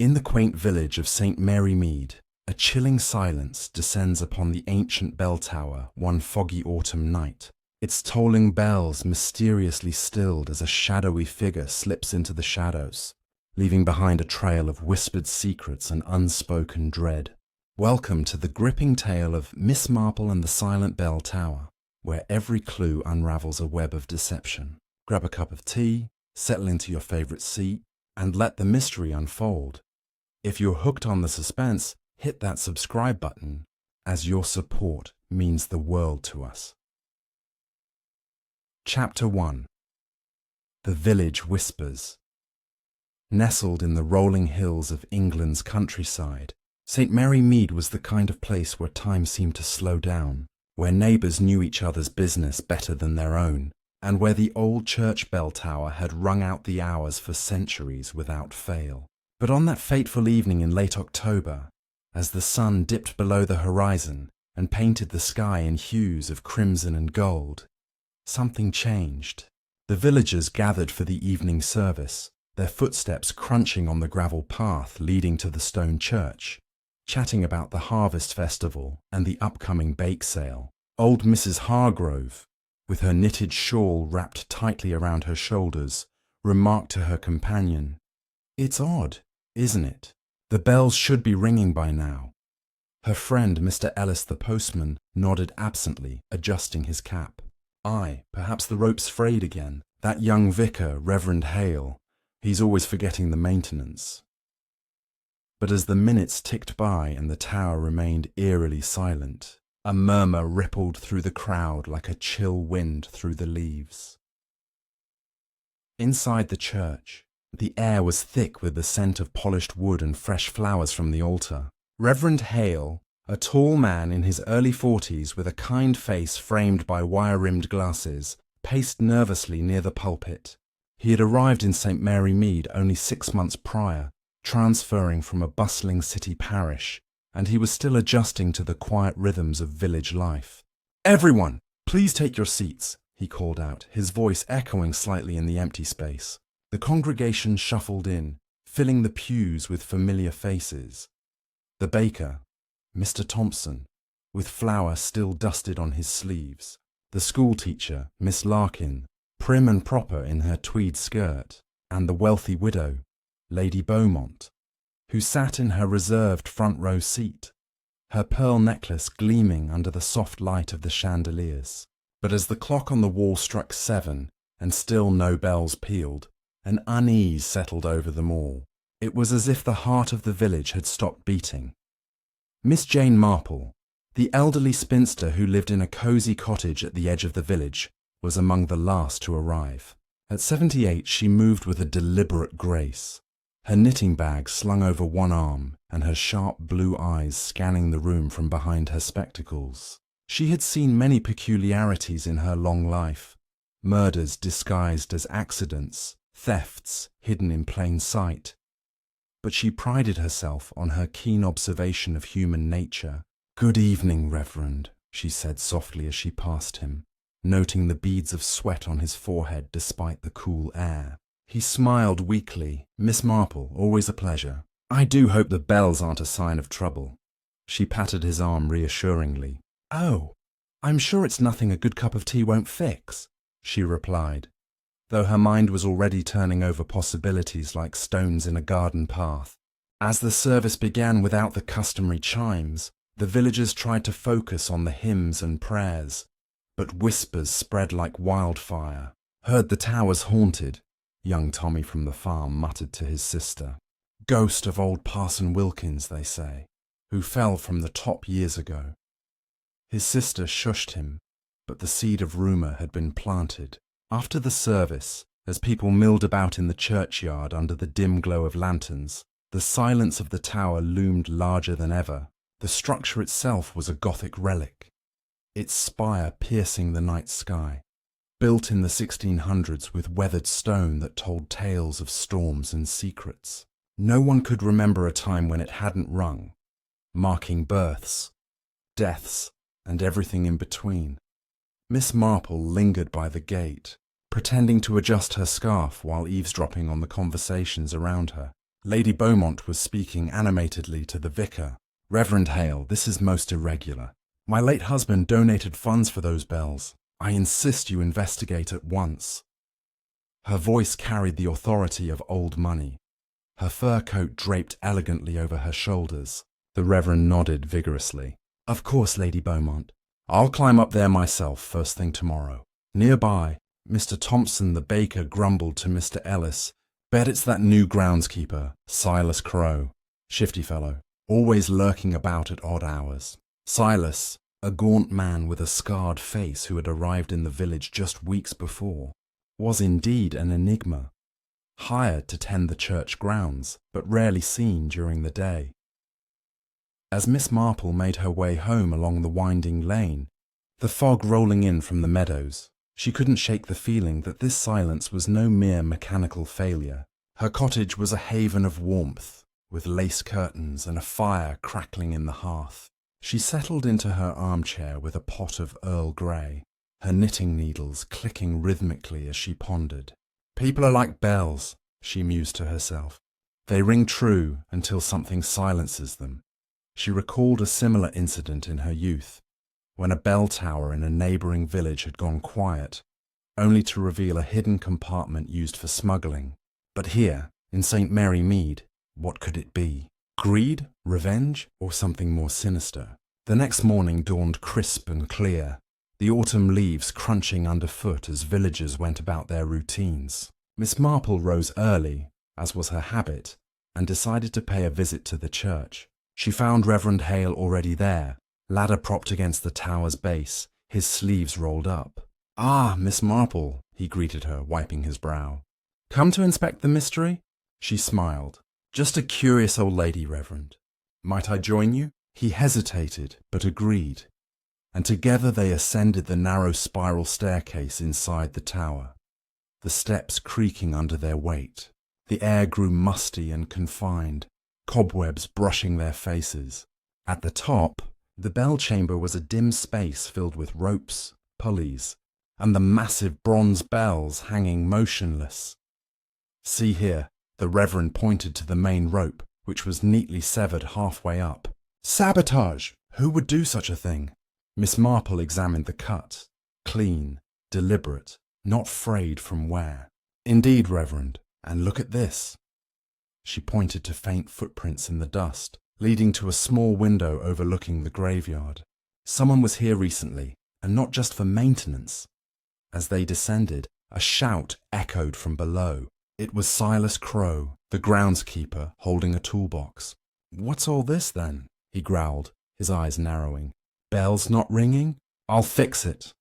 In the quaint village of St. Mary Mead, a chilling silence descends upon the ancient bell tower one foggy autumn night, its tolling bells mysteriously stilled as a shadowy figure slips into the shadows, leaving behind a trail of whispered secrets and unspoken dread. Welcome to the gripping tale of Miss Marple and the Silent Bell Tower, where every clue unravels a web of deception. Grab a cup of tea, settle into your favorite seat, and let the mystery unfold. If you're hooked on the suspense, hit that subscribe button, as your support means the world to us. Chapter 1. The Village Whispers. Nestled in the rolling hills of England's countryside, St. Mary Mead was the kind of place where time seemed to slow down, where neighbours knew each other's business better than their own, and where the old church bell tower had rung out the hours for centuries without fail. But on that fateful evening in late October, as the sun dipped below the horizon and painted the sky in hues of crimson and gold, something changed. The villagers gathered for the evening service, their footsteps crunching on the gravel path leading to the stone church, chatting about the harvest festival and the upcoming bake sale. Old Mrs. Hargrove, with her knitted shawl wrapped tightly around her shoulders, remarked to her companion, "It's odd, isn't it? The bells should be ringing by now." Her friend, Mr. Ellis the postman, nodded absently, adjusting his cap. "Aye, perhaps the rope's frayed again. That young vicar, Reverend Hale, he's always forgetting the maintenance." But as the minutes ticked by and the tower remained eerily silent, a murmur rippled through the crowd like a chill wind through the leaves. Inside the church, the air was thick with the scent of polished wood and fresh flowers from the altar. Reverend Hale, a tall man in his early 40s with a kind face framed by wire-rimmed glasses, paced nervously near the pulpit. He had arrived in St. Mary Mead only 6 months prior, transferring from a bustling city parish, and he was still adjusting to the quiet rhythms of village life. "Everyone, please take your seats," he called out, his voice echoing slightly in the empty space. The congregation shuffled in, filling the pews with familiar faces. The baker, Mr. Thompson, with flour still dusted on his sleeves. The schoolteacher, Miss Larkin, prim and proper in her tweed skirt, and the wealthy widow, Lady Beaumont, who sat in her reserved front row seat, her pearl necklace gleaming under the soft light of the chandeliers. But as the clock on the wall struck 7, and still no bells pealed, an unease settled over them all. It was as if the heart of the village had stopped beating. Miss Jane Marple, the elderly spinster who lived in a cosy cottage at the edge of the village, was among the last to arrive. At 78, she moved with a deliberate grace, her knitting bag slung over one arm and her sharp blue eyes scanning the room from behind her spectacles. She had seen many peculiarities in her long life, murders disguised as accidents, thefts hidden in plain sight. But she prided herself on her keen observation of human nature. "Good evening, Reverend," she said softly as she passed him, noting the beads of sweat on his forehead despite the cool air. He smiled weakly. "Miss Marple, always a pleasure. I do hope the bells aren't a sign of trouble." She patted his arm reassuringly. "Oh, I'm sure it's nothing a good cup of tea won't fix," she replied, though her mind was already turning over possibilities like stones in a garden path. As the service began without the customary chimes, the villagers tried to focus on the hymns and prayers, but whispers spread like wildfire. "Heard the tower's haunted," young Tommy from the farm muttered to his sister. "Ghost of old Parson Wilkins, they say, who fell from the top years ago." His sister shushed him, but the seed of rumour had been planted. After the service, as people milled about in the churchyard under the dim glow of lanterns, the silence of the tower loomed larger than ever. The structure itself was a Gothic relic, its spire piercing the night sky, built in the 1600s with weathered stone that told tales of storms and secrets. No one could remember a time when it hadn't rung, marking births, deaths, and everything in between. Miss Marple lingered by the gate, pretending to adjust her scarf while eavesdropping on the conversations around her. Lady Beaumont was speaking animatedly to the vicar. "Reverend Hale, this is most irregular. My late husband donated funds for those bells. I insist you investigate at once." Her voice carried the authority of old money. Her fur coat draped elegantly over her shoulders. The Reverend nodded vigorously. "Of course, Lady Beaumont. I'll climb up there myself first thing tomorrow." Nearby, Mr. Thompson the baker grumbled to Mr. Ellis, "Bet it's that new groundskeeper, Silas Crow. Shifty fellow, always lurking about at odd hours." Silas, a gaunt man with a scarred face who had arrived in the village just weeks before, was indeed an enigma. Hired to tend the church grounds, but rarely seen during the day. As Miss Marple made her way home along the winding lane, the fog rolling in from the meadows, she couldn't shake the feeling that this silence was no mere mechanical failure. Her cottage was a haven of warmth, with lace curtains and a fire crackling in the hearth. She settled into her armchair with a pot of Earl Grey, her knitting needles clicking rhythmically as she pondered. "People are like bells," she mused to herself. "They ring true until something silences them." She recalled a similar incident in her youth, when a bell tower in a neighbouring village had gone quiet, only to reveal a hidden compartment used for smuggling. But here, in St. Mary Mead, what could it be? Greed, revenge, or something more sinister? The next morning dawned crisp and clear, the autumn leaves crunching underfoot as villagers went about their routines. Miss Marple rose early, as was her habit, and decided to pay a visit to the church. She found Reverend Hale already there, ladder propped against the tower's base, his sleeves rolled up. "Ah, Miss Marple," he greeted her, wiping his brow. "Come to inspect the mystery?" She smiled. "Just a curious old lady, Reverend. Might I join you?" He hesitated, but agreed, and together they ascended the narrow spiral staircase inside the tower, the steps creaking under their weight. The air grew musty and confined, cobwebs brushing their faces. At the top, the bell chamber was a dim space filled with ropes, pulleys, and the massive bronze bells hanging motionless. "See here," the Reverend pointed to the main rope, which was neatly severed halfway up. "Sabotage! Who would do such a thing?" Miss Marple examined the cut. Clean, deliberate, not frayed from wear. "Indeed, Reverend, and look at this." She pointed to faint footprints in the dust, leading to a small window overlooking the graveyard. "Someone was here recently, and not just for maintenance." As they descended, a shout echoed from below. It was Silas Crow, the groundskeeper, holding a toolbox. "What's all this, then?" he growled, his eyes narrowing. "Bells not ringing? I'll fix it."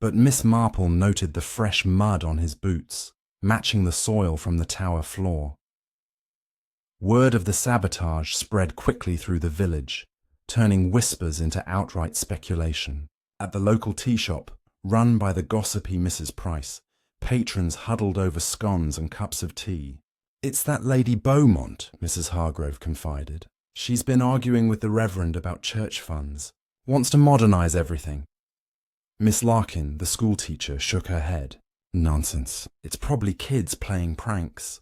But Miss Marple noted the fresh mud on his boots, matching the soil from the tower floor. Word of the sabotage spread quickly through the village, turning whispers into outright speculation. At the local tea shop, run by the gossipy Mrs. Price, patrons huddled over scones and cups of tea. "It's that Lady Beaumont," Mrs. Hargrove confided. "She's been arguing with the Reverend about church funds. Wants to modernise everything." Miss Larkin, the schoolteacher, shook her head. "Nonsense. It's probably kids playing pranks."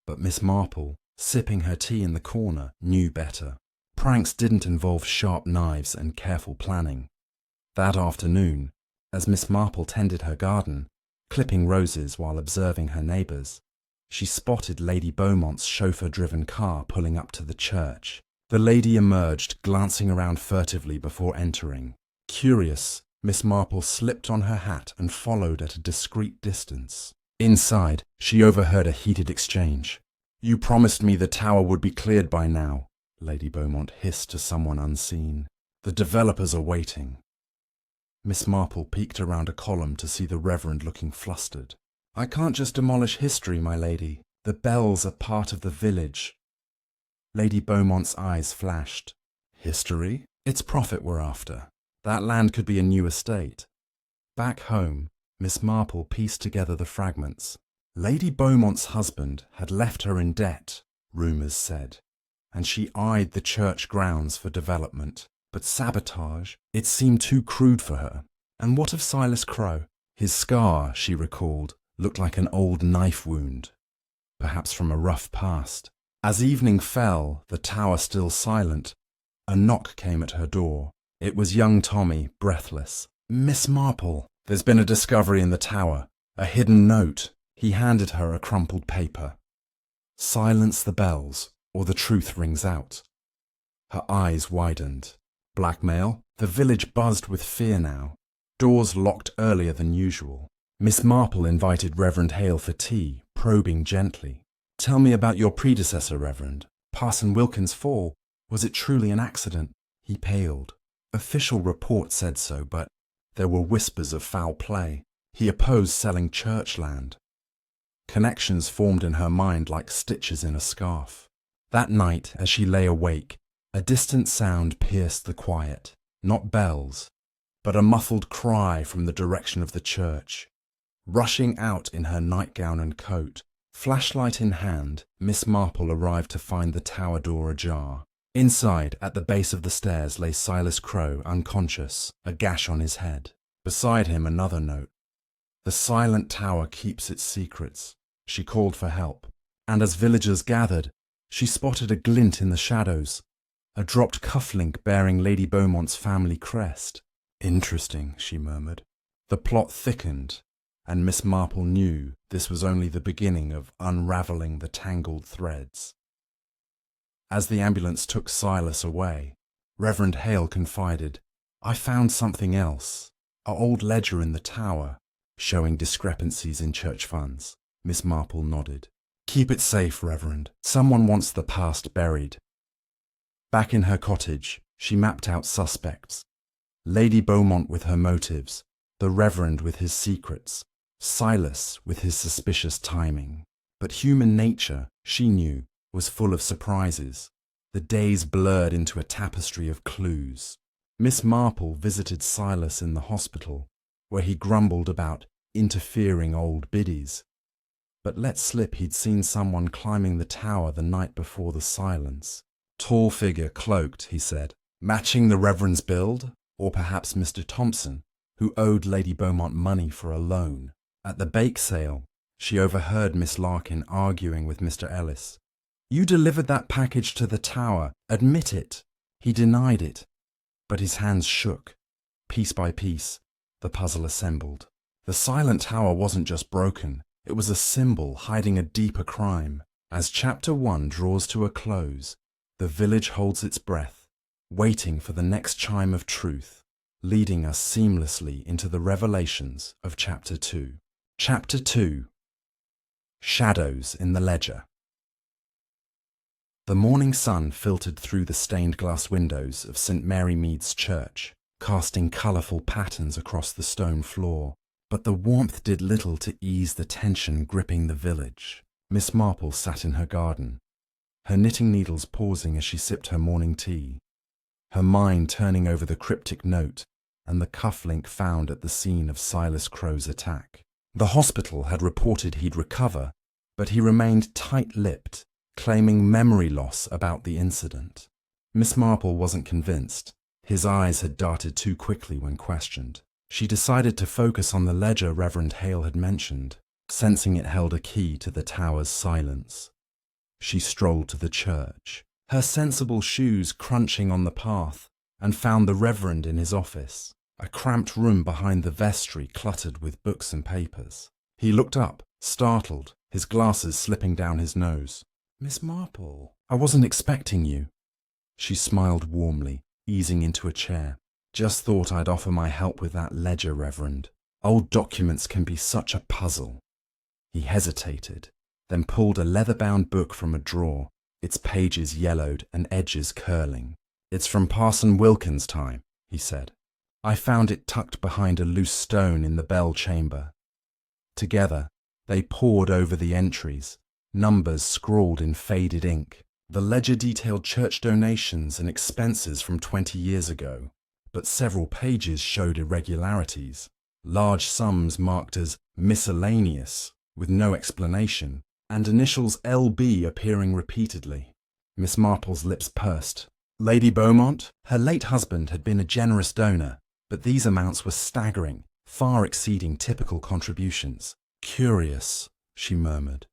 But Miss Marple, sipping her tea in the corner, knew better. Pranks didn't involve sharp knives and careful planning. That afternoon, as Miss Marple tended her garden, clipping roses while observing her neighbours, she spotted Lady Beaumont's chauffeur-driven car pulling up to the church. The lady emerged, glancing around furtively before entering. Curious, Miss Marple slipped on her hat and followed at a discreet distance. Inside, she overheard a heated exchange. "You promised me the tower would be cleared by now," Lady Beaumont hissed to someone unseen. "The developers are waiting." Miss Marple peeked around a column to see the Reverend looking flustered. "I can't just demolish history, my lady. The bells are part of the village." Lady Beaumont's eyes flashed. "History? It's profit we're after. That land could be a new estate." Back home, Miss Marple pieced together the fragments. Lady Beaumont's husband had left her in debt, rumours said, and she eyed the church grounds for development. But sabotage, it seemed too crude for her. And what of Silas Crow? His scar, she recalled, looked like an old knife wound. perhaps from a rough past. As evening fell, the tower still silent, a knock came at her door. It was young Tommy, breathless. "Miss Marple, there's been a discovery in the tower. A hidden note." He handed her a crumpled paper. "Silence the bells, or the truth rings out." Her eyes widened. Blackmail? The village buzzed with fear now. Doors locked earlier than usual. Miss Marple invited Reverend Hale for tea, probing gently. "Tell me about your predecessor, Reverend. Parson Wilkins' fall. Was it truly an accident?" He paled. Official report said so, but there were whispers of foul play. He opposed selling church land. Connections formed in her mind like stitches in a scarf. That night, as she lay awake, a distant sound pierced the quiet. Not bells, but a muffled cry from the direction of the church. Rushing out in her nightgown and coat, flashlight in hand, Miss Marple arrived to find the tower door ajar. Inside, at the base of the stairs, lay Silas Crowe, unconscious, a gash on his head. Beside him, another note. "The silent tower keeps its secrets." She called for help, and as villagers gathered, she spotted a glint in the shadows, a dropped cufflink bearing Lady Beaumont's family crest. "Interesting," she murmured. The plot thickened, and Miss Marple knew this was only the beginning of unravelling the tangled threads. As the ambulance took Silas away, Reverend Hale confided, "I found something else, an old ledger in the tower, showing discrepancies in church funds." Miss Marple nodded. "Keep it safe, Reverend. Someone wants the past buried." Back in her cottage, she mapped out suspects. Lady Beaumont with her motives, the Reverend with his secrets, Silas with his suspicious timing. But human nature, she knew, was full of surprises. The days blurred into a tapestry of clues. Miss Marple visited Silas in the hospital, where he grumbled about interfering old biddies, but let slip he'd seen someone climbing the tower the night before the silence. "Tall figure, cloaked," he said. "Matching the Reverend's build? Or perhaps Mr. Thompson, who owed Lady Beaumont money for a loan." At the bake sale, she overheard Miss Larkin arguing with Mr. Ellis. "You delivered that package to the tower. Admit it." He denied it, but his hands shook. Piece by piece, the puzzle assembled. The silent tower wasn't just broken. It was a symbol hiding a deeper crime. As Chapter 1 draws to a close, the village holds its breath, waiting for the next chime of truth, leading us seamlessly into the revelations of Chapter 2. Chapter 2. Shadows in the Ledger. The morning sun filtered through the stained glass windows of St. Mary Mead's church, casting colourful patterns across the stone floor. But the warmth did little to ease the tension gripping the village. Miss Marple sat in her garden, her knitting needles pausing as she sipped her morning tea, her mind turning over the cryptic note and the cufflink found at the scene of Silas Crowe's attack. The hospital had reported he'd recover, but he remained tight-lipped, claiming memory loss about the incident. Miss Marple wasn't convinced. His eyes had darted too quickly when questioned. She decided to focus on the ledger Reverend Hale had mentioned, sensing it held a key to the tower's silence. She strolled to the church, her sensible shoes crunching on the path, and found the Reverend in his office, a cramped room behind the vestry cluttered with books and papers. He looked up, startled, his glasses slipping down his nose. "Miss Marple, I wasn't expecting you." She smiled warmly, easing into a chair. "Just thought I'd offer my help with that ledger, Reverend. Old documents can be such a puzzle." He hesitated, then pulled a leather-bound book from a drawer, its pages yellowed and edges curling. "It's from Parson Wilkins' time," he said. "I found it tucked behind a loose stone in the bell chamber." Together, they pored over the entries, numbers scrawled in faded ink. The ledger detailed church donations and expenses from 20 years ago, but several pages showed irregularities. Large sums marked as miscellaneous, with no explanation, and initials LB appearing repeatedly. Miss Marple's lips pursed. Lady Beaumont? Her late husband had been a generous donor, but these amounts were staggering, far exceeding typical contributions. "Curious," she murmured.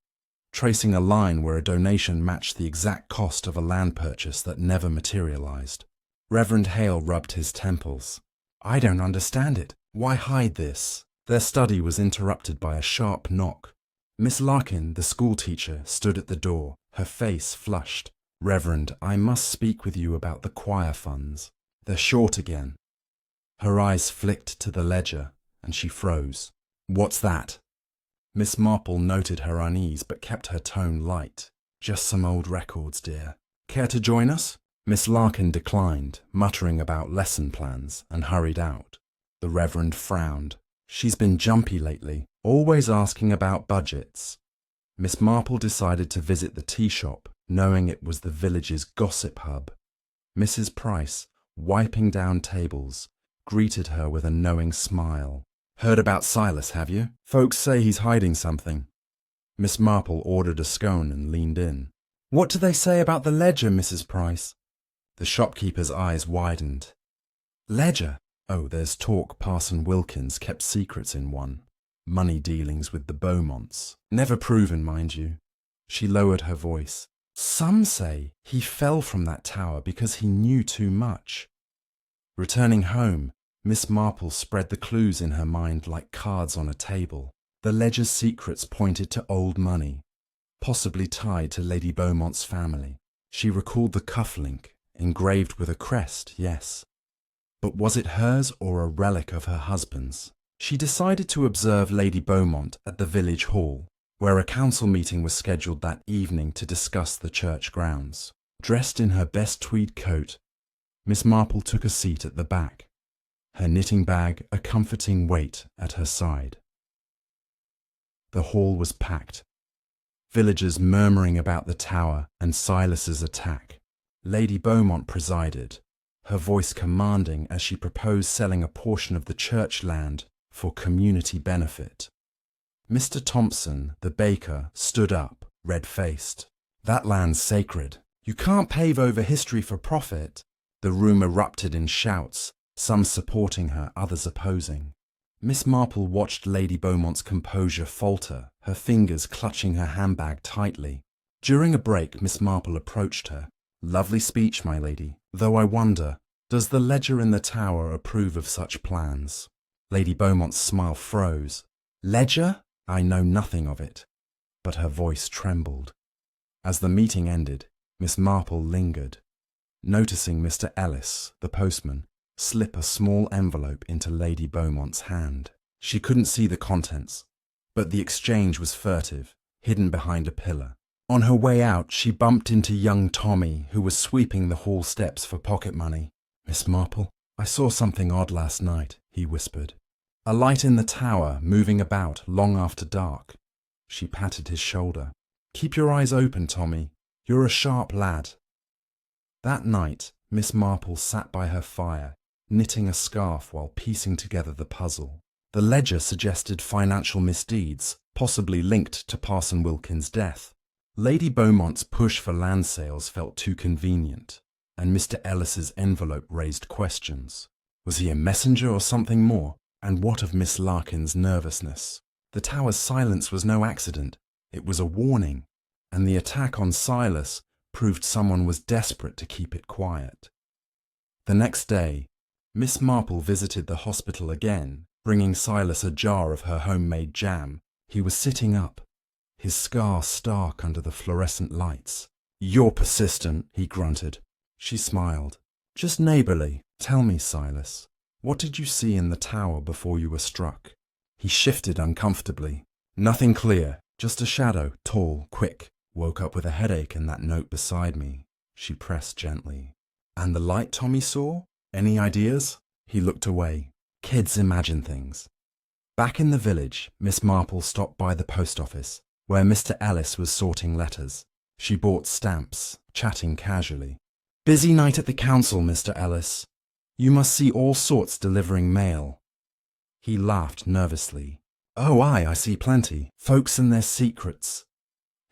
tracing a line where a donation matched the exact cost of a land purchase that never materialized. Reverend Hale rubbed his temples. I don't understand it. Why hide this? Their study was interrupted by a sharp knock. Miss Larkin, the schoolteacher, stood at the door, her face flushed. Reverend, I must speak with you about the choir funds. They're short again. Her eyes flicked to the ledger, and she froze. What's that? Miss Marple noted her unease but kept her tone light. Just some old records, dear. Care to join us? Miss Larkin declined, muttering about lesson plans, and hurried out. The Reverend frowned. She's been jumpy lately, always asking about budgets. Miss Marple decided to visit the tea shop, knowing it was the village's gossip hub. Mrs. Price, wiping down tables, greeted her with a knowing smile. Heard about Silas, have you? Folks say he's hiding something. Miss Marple ordered a scone and leaned in. What do they say about the ledger, Mrs. Price? The shopkeeper's eyes widened. Ledger? Oh, there's talk Parson Wilkins kept secrets in one. Money dealings with the Beaumonts. Never proven, mind you. She lowered her voice. Some say he fell from that tower because he knew too much. Returning home, Miss Marple spread the clues in her mind like cards on a table. The ledger's secrets pointed to old money, possibly tied to Lady Beaumont's family. She recalled the cufflink, engraved with a crest, yes. But was it hers or a relic of her husband's? She decided to observe Lady Beaumont at the village hall, where a council meeting was scheduled that evening to discuss the church grounds. Dressed in her best tweed coat, Miss Marple took a seat at the back, her knitting bag a comforting weight at her side. The hall was packed, villagers murmuring about the tower and Silas's attack. Lady Beaumont presided, her voice commanding as she proposed selling a portion of the church land for community benefit. Mr. Thompson, the baker, stood up, red-faced. That land's sacred. You can't pave over history for profit. The room erupted in shouts, some supporting her, others opposing. Miss Marple watched Lady Beaumont's composure falter, her fingers clutching her handbag tightly. During a break, Miss Marple approached her. Lovely speech, my lady, though I wonder, does the ledger in the tower approve of such plans? Lady Beaumont's smile froze. Ledger? I know nothing of it. But her voice trembled. As the meeting ended, Miss Marple lingered, noticing Mr. Ellis, the postman, slip a small envelope into Lady Beaumont's hand. She couldn't see the contents, but the exchange was furtive, hidden behind a pillar. On her way out, she bumped into young Tommy, who was sweeping the hall steps for pocket money. Miss Marple, I saw something odd last night, he whispered. A light in the tower, moving about long after dark. She patted his shoulder. Keep your eyes open, Tommy. You're a sharp lad. That night, Miss Marple sat by her fire, knitting a scarf while piecing together the puzzle. The ledger suggested financial misdeeds, possibly linked to Parson Wilkins' death. Lady Beaumont's push for land sales felt too convenient, and Mr. Ellis's envelope raised questions. Was he a messenger or something more? And what of Miss Larkin's nervousness? The tower's silence was no accident. It was a warning, and the attack on Silas proved someone was desperate to keep it quiet. The next day, Miss Marple visited the hospital again, bringing Silas a jar of her homemade jam. He was sitting up, his scar stark under the fluorescent lights. You're persistent, he grunted. She smiled. Just neighbourly. Tell me, Silas, what did you see in the tower before you were struck? He shifted uncomfortably. Nothing clear, just a shadow, tall, quick. Woke up with a headache and that note beside me. She pressed gently. And the light Tommy saw? Any ideas? He looked away. Kids imagine things. Back in the village, Miss Marple stopped by the post office, where Mr. Ellis was sorting letters. She bought stamps, chatting casually. Busy night at the council, Mr. Ellis. You must see all sorts delivering mail. He laughed nervously. Oh, I see plenty. Folks and their secrets.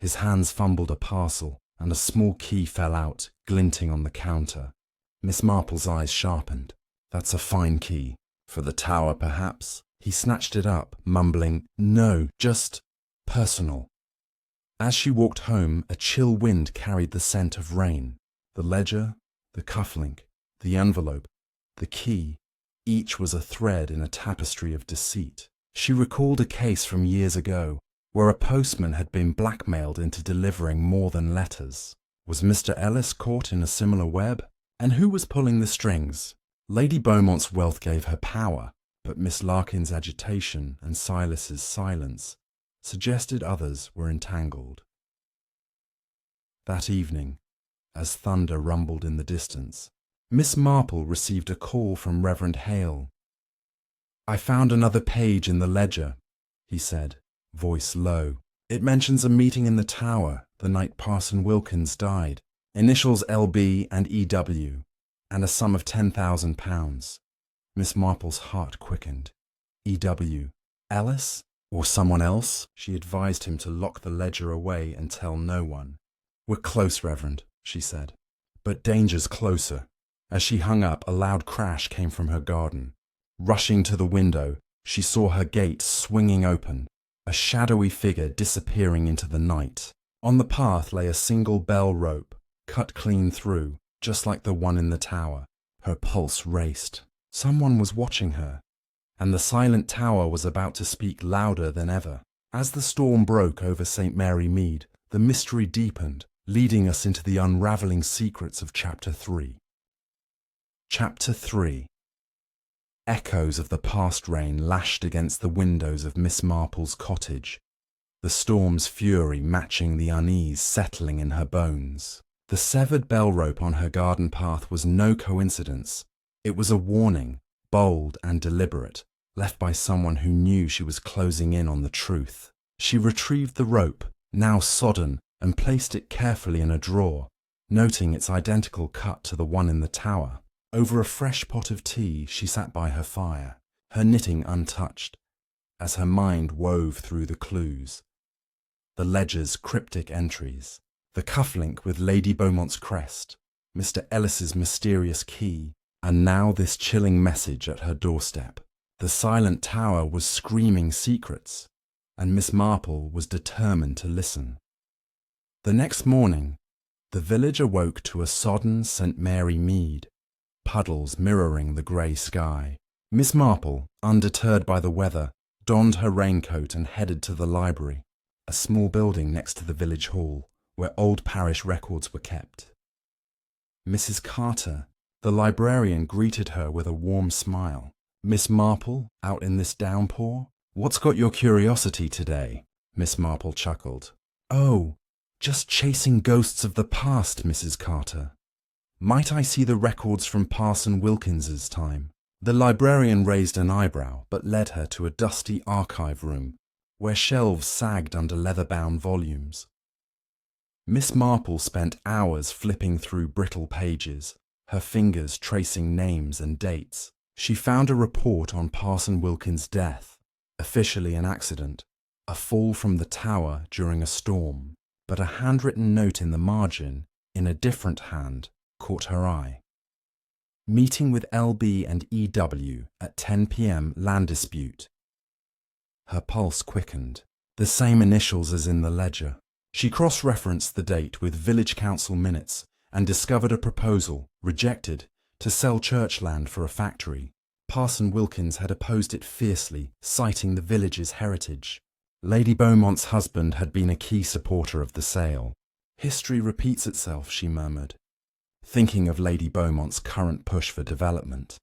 His hands fumbled a parcel, and a small key fell out, glinting on the counter. Miss Marple's eyes sharpened. That's a fine key. For the tower, perhaps? He snatched it up, mumbling, No, just personal. As she walked home, a chill wind carried the scent of rain. The ledger, the cufflink, the envelope, the key, each was a thread in a tapestry of deceit. She recalled a case from years ago, where a postman had been blackmailed into delivering more than letters. Was Mr. Ellis caught in a similar web? And who was pulling the strings? Lady Beaumont's wealth gave her power, but Miss Larkin's agitation and Silas's silence suggested others were entangled. That evening, as thunder rumbled in the distance, Miss Marple received a call from Reverend Hale. "I found another page in the ledger," he said, voice low. "It mentions a meeting in the tower the night Parson Wilkins died. Initials LB and EW, and a sum of £10,000. Miss Marple's heart quickened. EW. Ellis? Or someone else? She advised him to lock the ledger away and tell no one. "We're close, Reverend," she said. "But danger's closer." As she hung up, a loud crash came from her garden. Rushing to the window, she saw her gate swinging open, a shadowy figure disappearing into the night. On the path lay a single bell rope, cut clean through, just like the one in the tower. Her pulse raced. Someone was watching her, and the silent tower was about to speak louder than ever. As the storm broke over St. Mary Mead, the mystery deepened, leading us into the unravelling secrets of Chapter 3. Chapter 3. Echoes of the past rain lashed against the windows of Miss Marple's cottage, the storm's fury matching the unease settling in her bones. The severed bell rope on her garden path was no coincidence. It was a warning, bold and deliberate, left by someone who knew she was closing in on the truth. She retrieved the rope, now sodden, and placed it carefully in a drawer, noting its identical cut to the one in the tower. Over a fresh pot of tea, she sat by her fire, her knitting untouched, as her mind wove through the clues. The ledger's cryptic entries, the cufflink with Lady Beaumont's crest, Mr. Ellis's mysterious key, and now this chilling message at her doorstep. The silent tower was screaming secrets, and Miss Marple was determined to listen. The next morning, the village awoke to a sodden St. Mary Mead, puddles mirroring the grey sky. Miss Marple, undeterred by the weather, donned her raincoat and headed to the library, a small building next to the village hall, where old parish records were kept. Mrs. Carter, the librarian, greeted her with a warm smile. "Miss Marple, out in this downpour? What's got your curiosity today?" Miss Marple chuckled. "Oh, just chasing ghosts of the past, Mrs. Carter. Might I see the records from Parson Wilkins's time?" The librarian raised an eyebrow, but led her to a dusty archive room, where shelves sagged under leather-bound volumes. Miss Marple spent hours flipping through brittle pages, her fingers tracing names and dates. She found a report on Parson Wilkins' death, officially an accident, a fall from the tower during a storm, but a handwritten note in the margin, in a different hand, caught her eye. "Meeting with LB and EW at 10 p.m. land dispute." Her pulse quickened. The same initials as in the ledger. She cross-referenced the date with village council minutes and discovered a proposal, rejected, to sell church land for a factory. Parson Wilkins had opposed it fiercely, citing the village's heritage. Lady Beaumont's husband had been a key supporter of the sale. "History repeats itself," she murmured, thinking of Lady Beaumont's current push for development.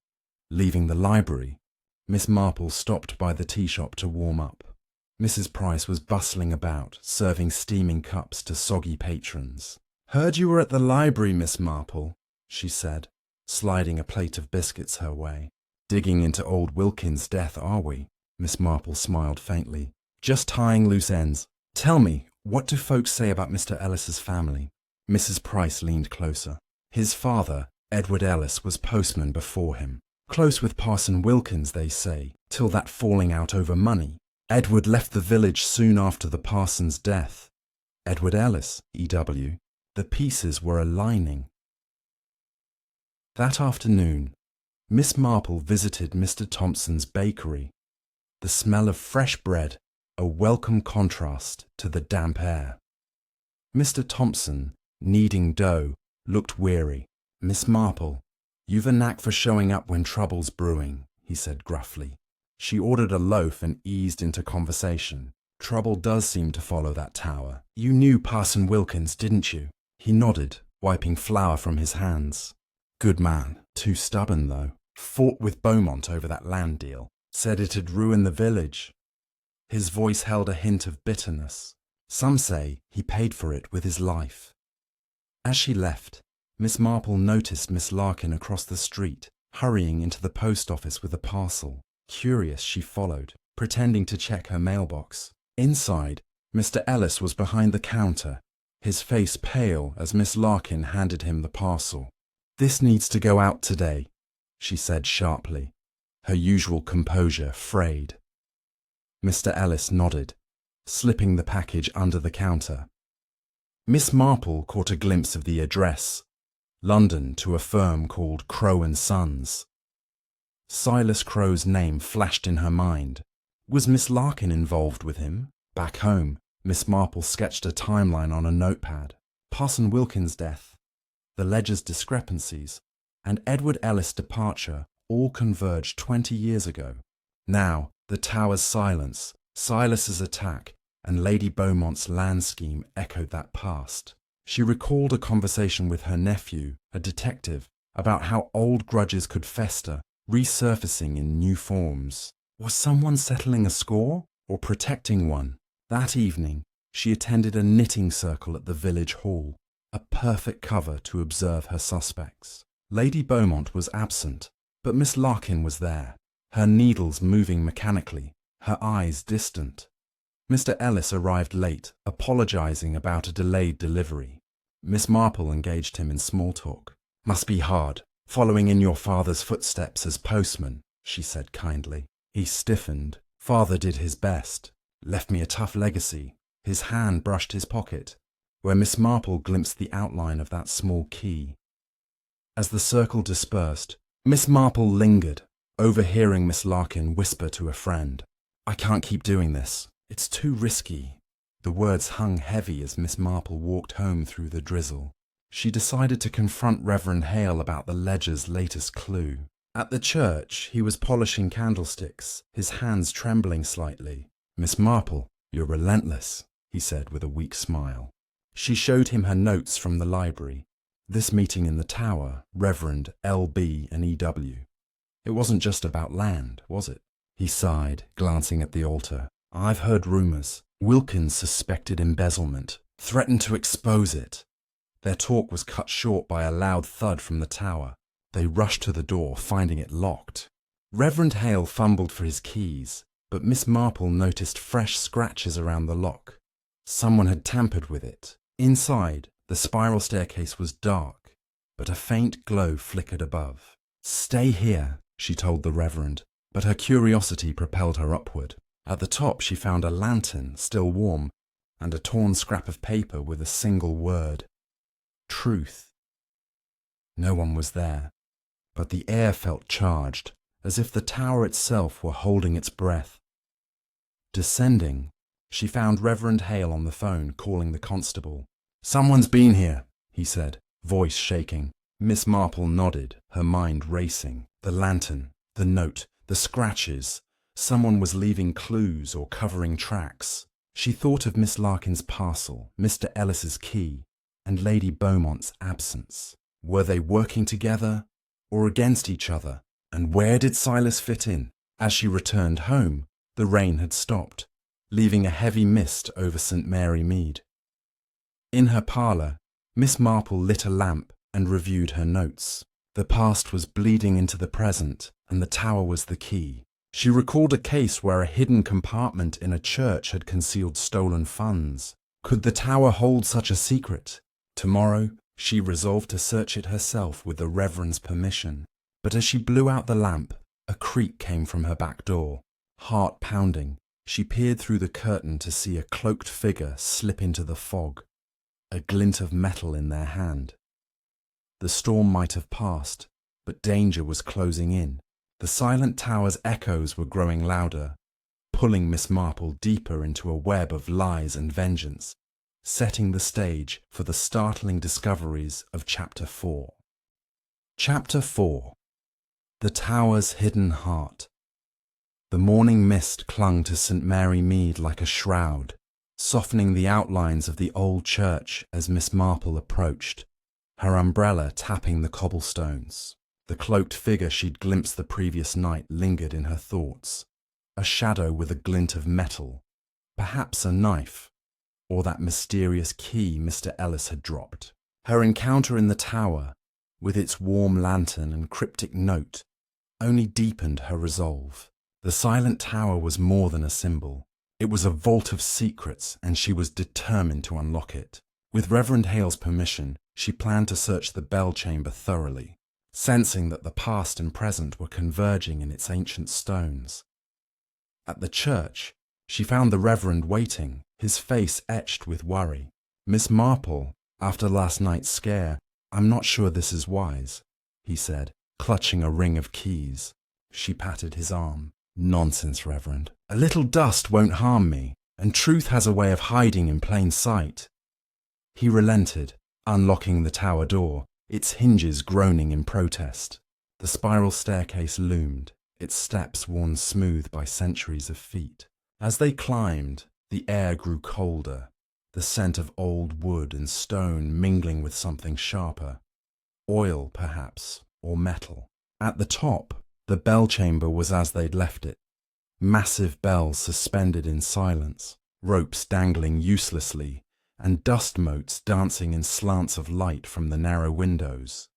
Leaving the library, Miss Marple stopped by the tea shop to warm up. Mrs. Price was bustling about, serving steaming cups to soggy patrons. "Heard you were at the library, Miss Marple," she said, sliding a plate of biscuits her way. "Digging into old Wilkins' death, are we?" Miss Marple smiled faintly. "Just tying loose ends. Tell me, what do folks say about Mr. Ellis's family?" Mrs. Price leaned closer. "His father, Edward Ellis, was postman before him. Close with Parson Wilkins, they say, till that falling out over money. Edward left the village soon after the parson's death. Edward Ellis, EW. The pieces were aligning." That afternoon, Miss Marple visited Mr. Thompson's bakery. The smell of fresh bread, a welcome contrast to the damp air. Mr. Thompson, kneading dough, looked weary. "Miss Marple, you've a knack for showing up when trouble's brewing," he said gruffly. She ordered a loaf and eased into conversation. "Trouble does seem to follow that tower. You knew Parson Wilkins, didn't you?" He nodded, wiping flour from his hands. "Good man. Too stubborn, though. Fought with Beaumont over that land deal. Said it had ruined the village." His voice held a hint of bitterness. "Some say he paid for it with his life." As she left, Miss Marple noticed Miss Larkin across the street, hurrying into the post office with a parcel. Curious, she followed, pretending to check her mailbox. Inside, Mr. Ellis was behind the counter, his face pale as Miss Larkin handed him the parcel. "This needs to go out today," she said sharply, her usual composure frayed. Mr. Ellis nodded, slipping the package under the counter. Miss Marple caught a glimpse of the address, London, to a firm called Crowe and Sons. Silas Crowe's name flashed in her mind. Was Miss Larkin involved with him? Back home, Miss Marple sketched a timeline on a notepad. Parson Wilkins' death, the ledger's discrepancies, and Edward Ellis' departure all converged 20 years ago. Now, the tower's silence, Silas's attack, and Lady Beaumont's land scheme echoed that past. She recalled a conversation with her nephew, a detective, about how old grudges could fester, resurfacing in new forms. Was someone settling a score or protecting one? That evening, she attended a knitting circle at the village hall, a perfect cover to observe her suspects. Lady Beaumont was absent, but Miss Larkin was there, her needles moving mechanically, her eyes distant. Mr. Ellis arrived late, apologizing about a delayed delivery. Miss Marple engaged him in small talk. "Must be hard, following in your father's footsteps as postman," she said kindly. He stiffened. "Father did his best. Left me a tough legacy." His hand brushed his pocket, where Miss Marple glimpsed the outline of that small key. As the circle dispersed, Miss Marple lingered, overhearing Miss Larkin whisper to a friend, "I can't keep doing this. It's too risky." The words hung heavy as Miss Marple walked home through the drizzle. She decided to confront Reverend Hale about the ledger's latest clue. At the church, he was polishing candlesticks, his hands trembling slightly. "Miss Marple, you're relentless," he said with a weak smile. She showed him her notes from the library. This meeting in the tower, Reverend L.B. and E.W. It wasn't just about land, was it? He sighed, glancing at the altar. "I've heard rumours. Wilkins suspected embezzlement, threatened to expose it." Their talk was cut short by a loud thud from the tower. They rushed to the door, finding it locked. Reverend Hale fumbled for his keys, but Miss Marple noticed fresh scratches around the lock. Someone had tampered with it. Inside, the spiral staircase was dark, but a faint glow flickered above. "Stay here," she told the Reverend, but her curiosity propelled her upward. At the top she found a lantern, still warm, and a torn scrap of paper with a single word. Truth. No one was there, but the air felt charged, as if the tower itself were holding its breath. Descending, she found Reverend Hale on the phone, calling the constable. "Someone's been here," he said, voice shaking. Miss Marple nodded, her mind racing. The lantern, the note, the scratches. Someone was leaving clues or covering tracks. She thought of Miss Larkin's parcel, Mr. Ellis's key, and Lady Beaumont's absence. Were they working together or against each other? And where did Silas fit in? As she returned home, the rain had stopped, leaving a heavy mist over St. Mary Mead. In her parlour, Miss Marple lit a lamp and reviewed her notes. The past was bleeding into the present, and the tower was the key. She recalled a case where a hidden compartment in a church had concealed stolen funds. Could the tower hold such a secret? Tomorrow, she resolved to search it herself with the Reverend's permission. But as she blew out the lamp, a creak came from her back door. Heart pounding, she peered through the curtain to see a cloaked figure slip into the fog, a glint of metal in their hand. The storm might have passed, but danger was closing in. The silent tower's echoes were growing louder, pulling Miss Marple deeper into a web of lies and vengeance. setting the stage for the startling discoveries of Chapter 4. Chapter 4. The Tower's Hidden Heart. The morning mist clung to St. Mary Mead like a shroud, softening the outlines of the old church as Miss Marple approached, her umbrella tapping the cobblestones. The cloaked figure she'd glimpsed the previous night lingered in her thoughts, a shadow with a glint of metal, perhaps a knife, or that mysterious key Mr. Ellis had dropped. Her encounter in the tower, with its warm lantern and cryptic note, only deepened her resolve. The silent tower was more than a symbol. It was a vault of secrets, and she was determined to unlock it. With Reverend Hale's permission, she planned to search the bell chamber thoroughly, sensing that the past and present were converging in its ancient stones. At the church, she found the Reverend waiting, his face etched with worry. "Miss Marple, after last night's scare, I'm not sure this is wise," he said, clutching a ring of keys. She patted his arm. "Nonsense, Reverend. A little dust won't harm me, and truth has a way of hiding in plain sight." He relented, unlocking the tower door, its hinges groaning in protest. The spiral staircase loomed, its steps worn smooth by centuries of feet. As they climbed, the air grew colder, the scent of old wood and stone mingling with something sharper. Oil, perhaps, or metal. At the top, the bell chamber was as they'd left it. Massive bells suspended in silence, ropes dangling uselessly, and dust motes dancing in slants of light from the narrow windows.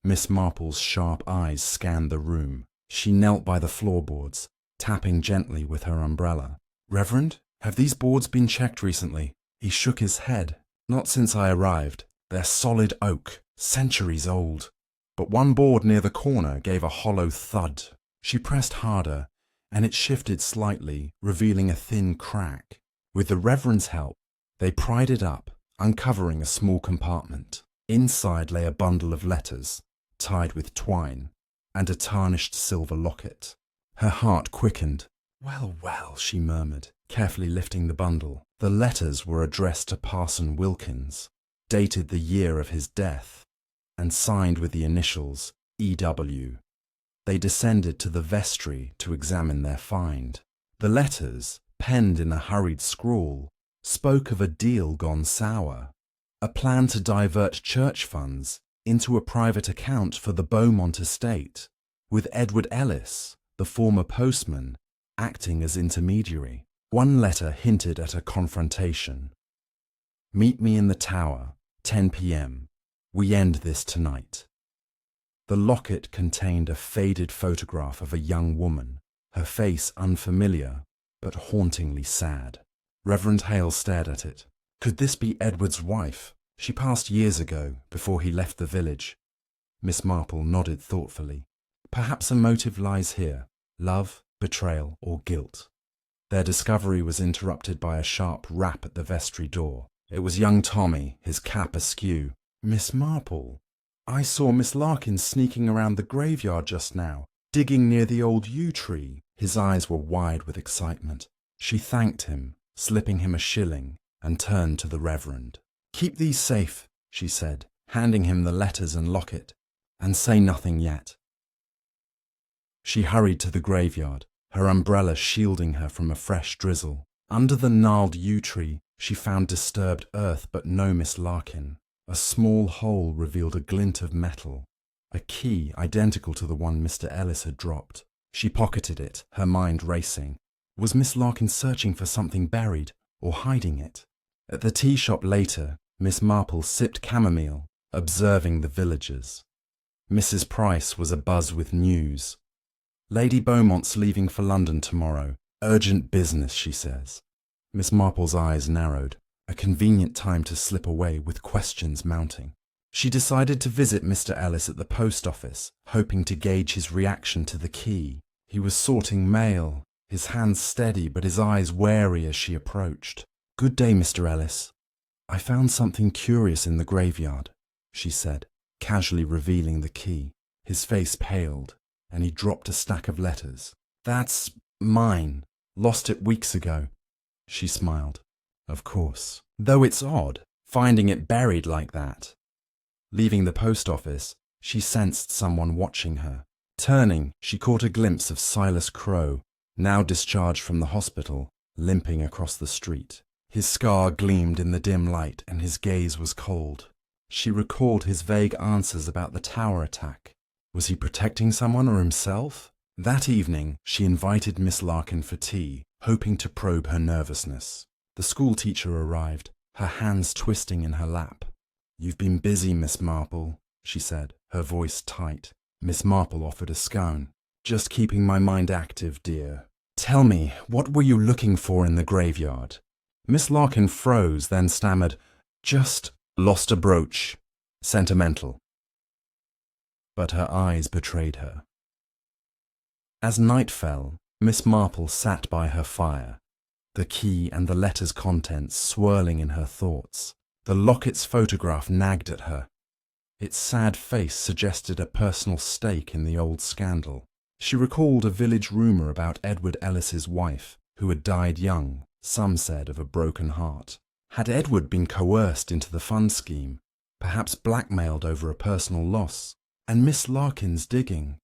Miss Marple's sharp eyes scanned the room. She knelt by the floorboards, tapping gently with her umbrella. "Reverend, have these boards been checked recently?" He shook his head. "Not since I arrived. They're solid oak, centuries old." But one board near the corner gave a hollow thud. She pressed harder, and it shifted slightly, revealing a thin crack. With the Reverend's help, they pried it up, uncovering a small compartment. Inside lay a bundle of letters, tied with twine, and a tarnished silver locket. Her heart quickened. "Well, well," she murmured, carefully lifting the bundle. The letters were addressed to Parson Wilkins, dated the year of his death, and signed with the initials E.W. They descended to the vestry to examine their find. The letters, penned in a hurried scrawl, spoke of a deal gone sour, a plan to divert church funds into a private account for the Beaumont estate, with Edward Ellis, the former postman, acting as intermediary. One letter hinted at a confrontation. "Meet me in the tower, 10 p.m. We end this tonight." The locket contained a faded photograph of a young woman, her face unfamiliar, but hauntingly sad. Reverend Hale stared at it. Could this be Edward's wife? She passed years ago, before he left the village. Miss Marple nodded thoughtfully. Perhaps a motive lies here: love, betrayal, or guilt. Their discovery was interrupted by a sharp rap at the vestry door. It was young Tommy, his cap askew. "Miss Marple, I saw Miss Larkin sneaking around the graveyard just now, digging near the old yew tree." His eyes were wide with excitement. She thanked him, slipping him a shilling, and turned to the Reverend. "Keep these safe," she said, handing him the letters and locket, "and say nothing yet." She hurried to the graveyard, her umbrella shielding her from a fresh drizzle. Under the gnarled yew tree, she found disturbed earth but no Miss Larkin. A small hole revealed a glint of metal, a key identical to the one Mr. Ellis had dropped. She pocketed it, her mind racing. Was Miss Larkin searching for something buried, or hiding it? At the tea shop later, Miss Marple sipped chamomile, observing the villagers. Mrs. Price was abuzz with news. "Lady Beaumont's leaving for London tomorrow. Urgent business, she says." Miss Marple's eyes narrowed. A convenient time to slip away with questions mounting. She decided to visit Mr. Ellis at the post office, hoping to gauge his reaction to the key. He was sorting mail, his hands steady but his eyes wary as she approached. "Good day, Mr. Ellis. I found something curious in the graveyard," she said, casually revealing the key. His face paled, and he dropped a stack of letters. "That's mine. Lost it weeks ago." She smiled. Of course. Though it's odd, finding it buried like that. Leaving the post office, she sensed someone watching her. Turning, she caught a glimpse of Silas Crowe, now discharged from the hospital, limping across the street. His scar gleamed in the dim light and his gaze was cold. She recalled his vague answers about the tower attack. Was he protecting someone or himself? That evening, she invited Miss Larkin for tea, hoping to probe her nervousness. The school teacher arrived, her hands twisting in her lap. "You've been busy, Miss Marple," she said, her voice tight. Miss Marple offered a scone. "Just keeping my mind active, dear. Tell me, what were you looking for in the graveyard?" Miss Larkin froze, then stammered, "Just lost a brooch. Sentimental." But her eyes betrayed her. As night fell, Miss Marple sat by her fire, the key and the letter's contents swirling in her thoughts. The locket's photograph nagged at her. Its sad face suggested a personal stake in the old scandal. She recalled a village rumour about Edward Ellis's wife, who had died young, some said of a broken heart. Had Edward been coerced into the fund scheme, perhaps blackmailed over a personal loss? And Miss Larkin's digging?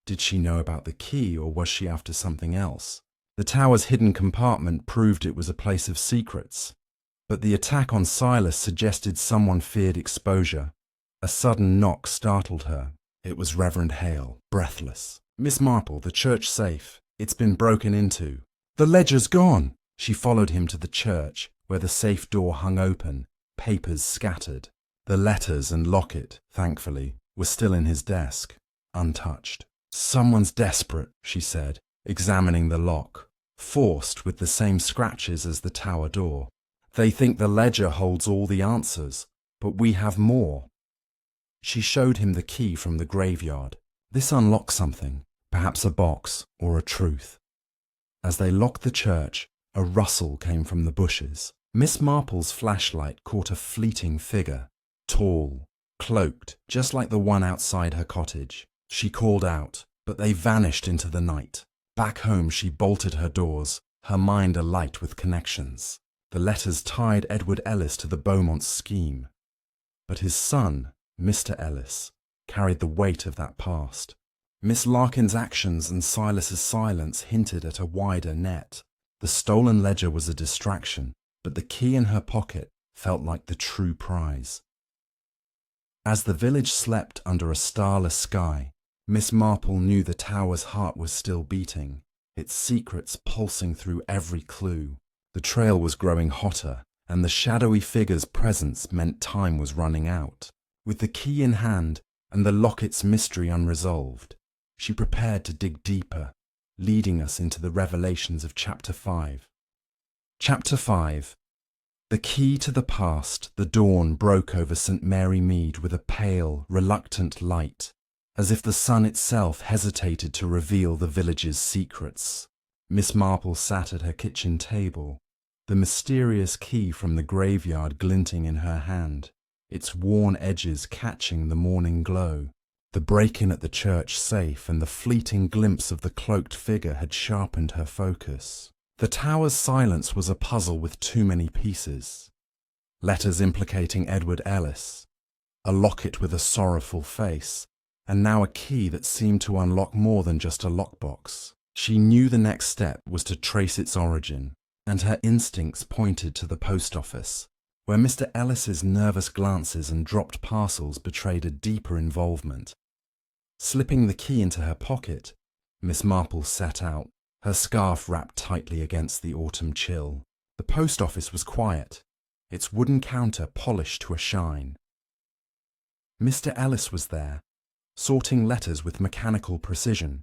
Did she know about the key, or was she after something else? The tower's hidden compartment proved it was a place of secrets. But the attack on Silas suggested someone feared exposure. A sudden knock startled her. It was Reverend Hale, breathless. "Miss Marple, the church safe. It's been broken into." "The ledger's gone!" She followed him to the church, where the safe door hung open, papers scattered. The letters and locket, thankfully, were still in his desk, untouched. "Someone's desperate," she said, examining the lock, forced with the same scratches as the tower door. "They think the ledger holds all the answers, but we have more." She showed him the key from the graveyard. This unlocked something, perhaps a box or a truth. As they locked the church, a rustle came from the bushes. Miss Marple's flashlight caught a fleeting figure, tall, cloaked, just like the one outside her cottage. She called out, but they vanished into the night. Back home she bolted her doors, her mind alight with connections. The letters tied Edward Ellis to the Beaumont scheme. But his son, Mr. Ellis, carried the weight of that past. Miss Larkin's actions and Silas's silence hinted at a wider net. The stolen ledger was a distraction, but the key in her pocket felt like the true prize. As the village slept under a starless sky, Miss Marple knew the tower's heart was still beating, its secrets pulsing through every clue. The trail was growing hotter, and the shadowy figure's presence meant time was running out. With the key in hand and the locket's mystery unresolved, she prepared to dig deeper, leading us into the revelations of Chapter 5. Chapter 5. The key to the past, the dawn broke over St. Mary Mead with a pale, reluctant light, as if the sun itself hesitated to reveal the village's secrets. Miss Marple sat at her kitchen table, the mysterious key from the graveyard glinting in her hand, its worn edges catching the morning glow. The break-in at the church safe and the fleeting glimpse of the cloaked figure had sharpened her focus. The tower's silence was a puzzle with too many pieces. Letters implicating Edward Ellis, a locket with a sorrowful face, and now a key that seemed to unlock more than just a lockbox. She knew the next step was to trace its origin, and her instincts pointed to the post office, where Mr. Ellis's nervous glances and dropped parcels betrayed a deeper involvement. Slipping the key into her pocket, Miss Marple set out, her scarf wrapped tightly against the autumn chill. The post office was quiet, its wooden counter polished to a shine. Mr. Ellis was there, sorting letters with mechanical precision,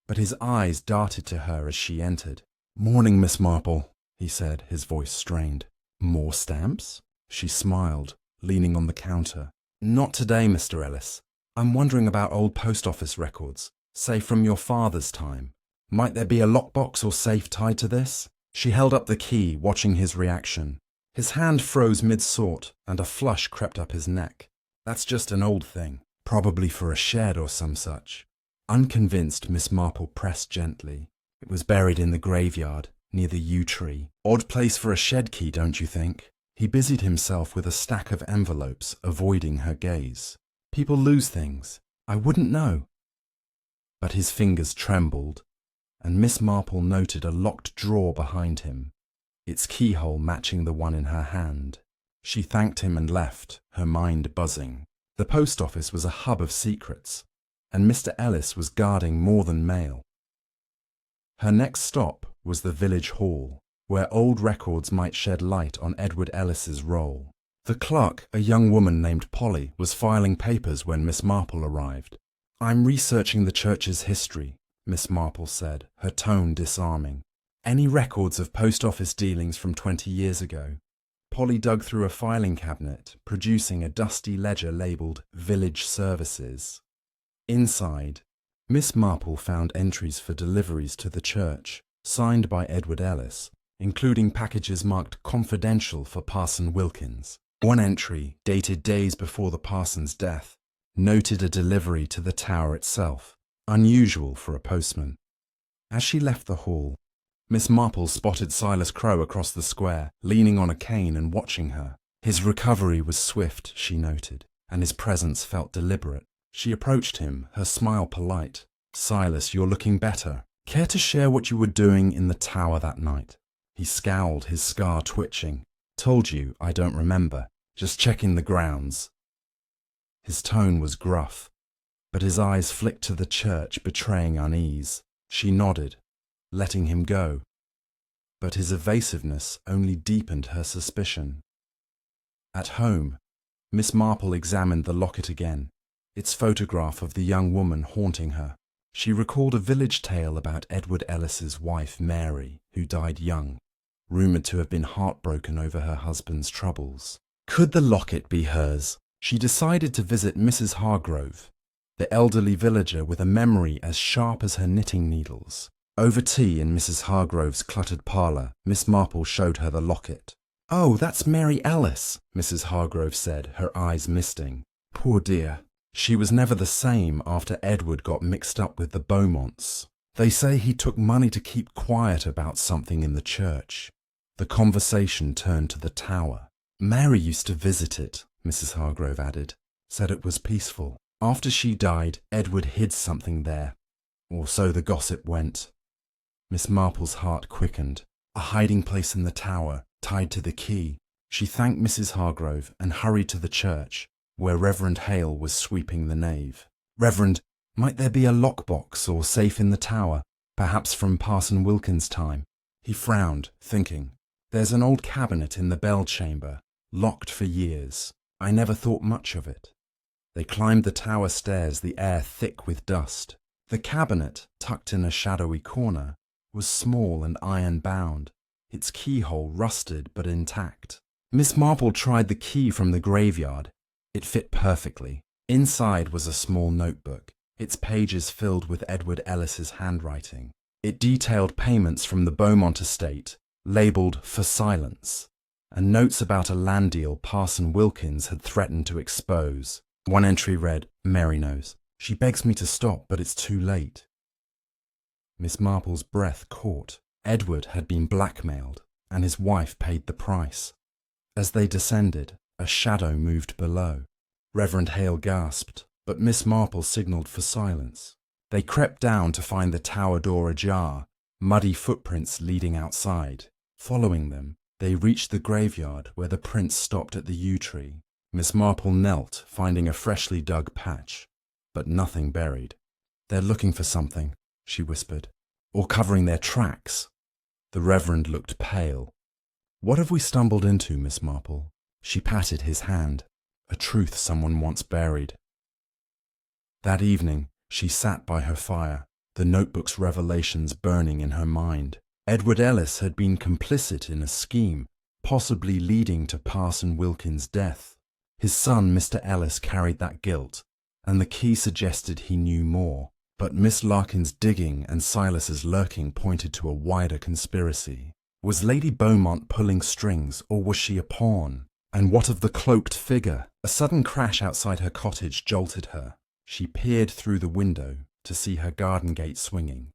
but his eyes darted to her as she entered. "Morning, Miss Marple," he said, his voice strained. "More stamps?" She smiled, leaning on the counter. "Not today, Mr. Ellis. I'm wondering about old post office records, say from your father's time. Might there be a lockbox or safe tied to this?" She held up the key, watching his reaction. His hand froze mid-sort, and a flush crept up his neck. "That's just an old thing, probably for a shed or some such." Unconvinced, Miss Marple pressed gently. "It was buried in the graveyard, near the yew tree. Odd place for a shed key, don't you think? He busied himself with a stack of envelopes, avoiding her gaze. People lose things. I wouldn't know. But his fingers trembled, and Miss Marple noted a locked drawer behind him, its keyhole matching the one in her hand. She thanked him and left, her mind buzzing. The post office was a hub of secrets, and Mr. Ellis was guarding more than mail. Her next stop was the village hall, where old records might shed light on Edward Ellis's role. The clerk, a young woman named Polly, was filing papers when Miss Marple arrived. "I'm researching the church's history," Miss Marple said, her tone disarming. "Any records of post office dealings from 20 years ago?" Polly dug through a filing cabinet, producing a dusty ledger labelled Village Services. Inside, Miss Marple found entries for deliveries to the church, signed by Edward Ellis, including packages marked confidential for Parson Wilkins. One entry, dated days before the parson's death, noted a delivery to the tower itself, unusual for a postman. As she left the hall, Miss Marple spotted Silas Crowe across the square, leaning on a cane and watching her. His recovery was swift, she noted, and his presence felt deliberate. She approached him, her smile polite. "Silas, you're looking better. Care to share what you were doing in the tower that night?" He scowled, his scar twitching. "Told you, I don't remember. Just checking the grounds." His tone was gruff, but his eyes flicked to the church, betraying unease. She nodded, letting him go. But his evasiveness only deepened her suspicion. At home, Miss Marple examined the locket again, its photograph of the young woman haunting her. She recalled a village tale about Edward Ellis's wife, Mary, who died young, rumoured to have been heartbroken over her husband's troubles. Could the locket be hers? She decided to visit Mrs. Hargrove, the elderly villager with a memory as sharp as her knitting needles. Over tea in Mrs. Hargrove's cluttered parlour, Miss Marple showed her the locket. "Oh, that's Mary Ellis," Mrs. Hargrove said, her eyes misting. Poor dear. She was never the same after Edward got mixed up with the Beaumonts. They say he took money to keep quiet about something in the church. The conversation turned to the tower. "Mary used to visit it," Mrs. Hargrove added. "Said it was peaceful. After she died, Edward hid something there. Or so the gossip went." Miss Marple's heart quickened. A hiding place in the tower, tied to the key. She thanked Mrs. Hargrove and hurried to the church, where Reverend Hale was sweeping the nave. "Reverend, might there be a lockbox or safe in the tower, perhaps from Parson Wilkins' time?" He frowned, thinking. "There's an old cabinet in the bell chamber, locked for years. I never thought much of it." They climbed the tower stairs, the air thick with dust. The cabinet, tucked in a shadowy corner, was small and iron-bound, its keyhole rusted but intact. Miss Marple tried the key from the graveyard. It fit perfectly. Inside was a small notebook, its pages filled with Edward Ellis's handwriting. It detailed payments from the Beaumont estate, labelled "for silence," and notes about a land deal Parson Wilkins had threatened to expose. One entry read, "Mary knows. She begs me to stop, but it's too late." Miss Marple's breath caught. Edward had been blackmailed, and his wife paid the price. As they descended, a shadow moved below. Reverend Hale gasped, but Miss Marple signalled for silence. They crept down to find the tower door ajar, muddy footprints leading outside. Following them, they reached the graveyard where the prince stopped at the yew tree. Miss Marple knelt, finding a freshly dug patch, but nothing buried. "They're looking for something," she whispered, "or covering their tracks." The Reverend looked pale. "What have we stumbled into, Miss Marple?" She patted his hand. "A truth someone once buried." That evening, she sat by her fire, the notebook's revelations burning in her mind. Edward Ellis had been complicit in a scheme, possibly leading to Parson Wilkins' death. His son, Mr. Ellis, carried that guilt, and the key suggested he knew more. But Miss Larkin's digging and Silas's lurking pointed to a wider conspiracy. Was Lady Beaumont pulling strings, or was she a pawn? And what of the cloaked figure? A sudden crash outside her cottage jolted her. She peered through the window to see her garden gate swinging,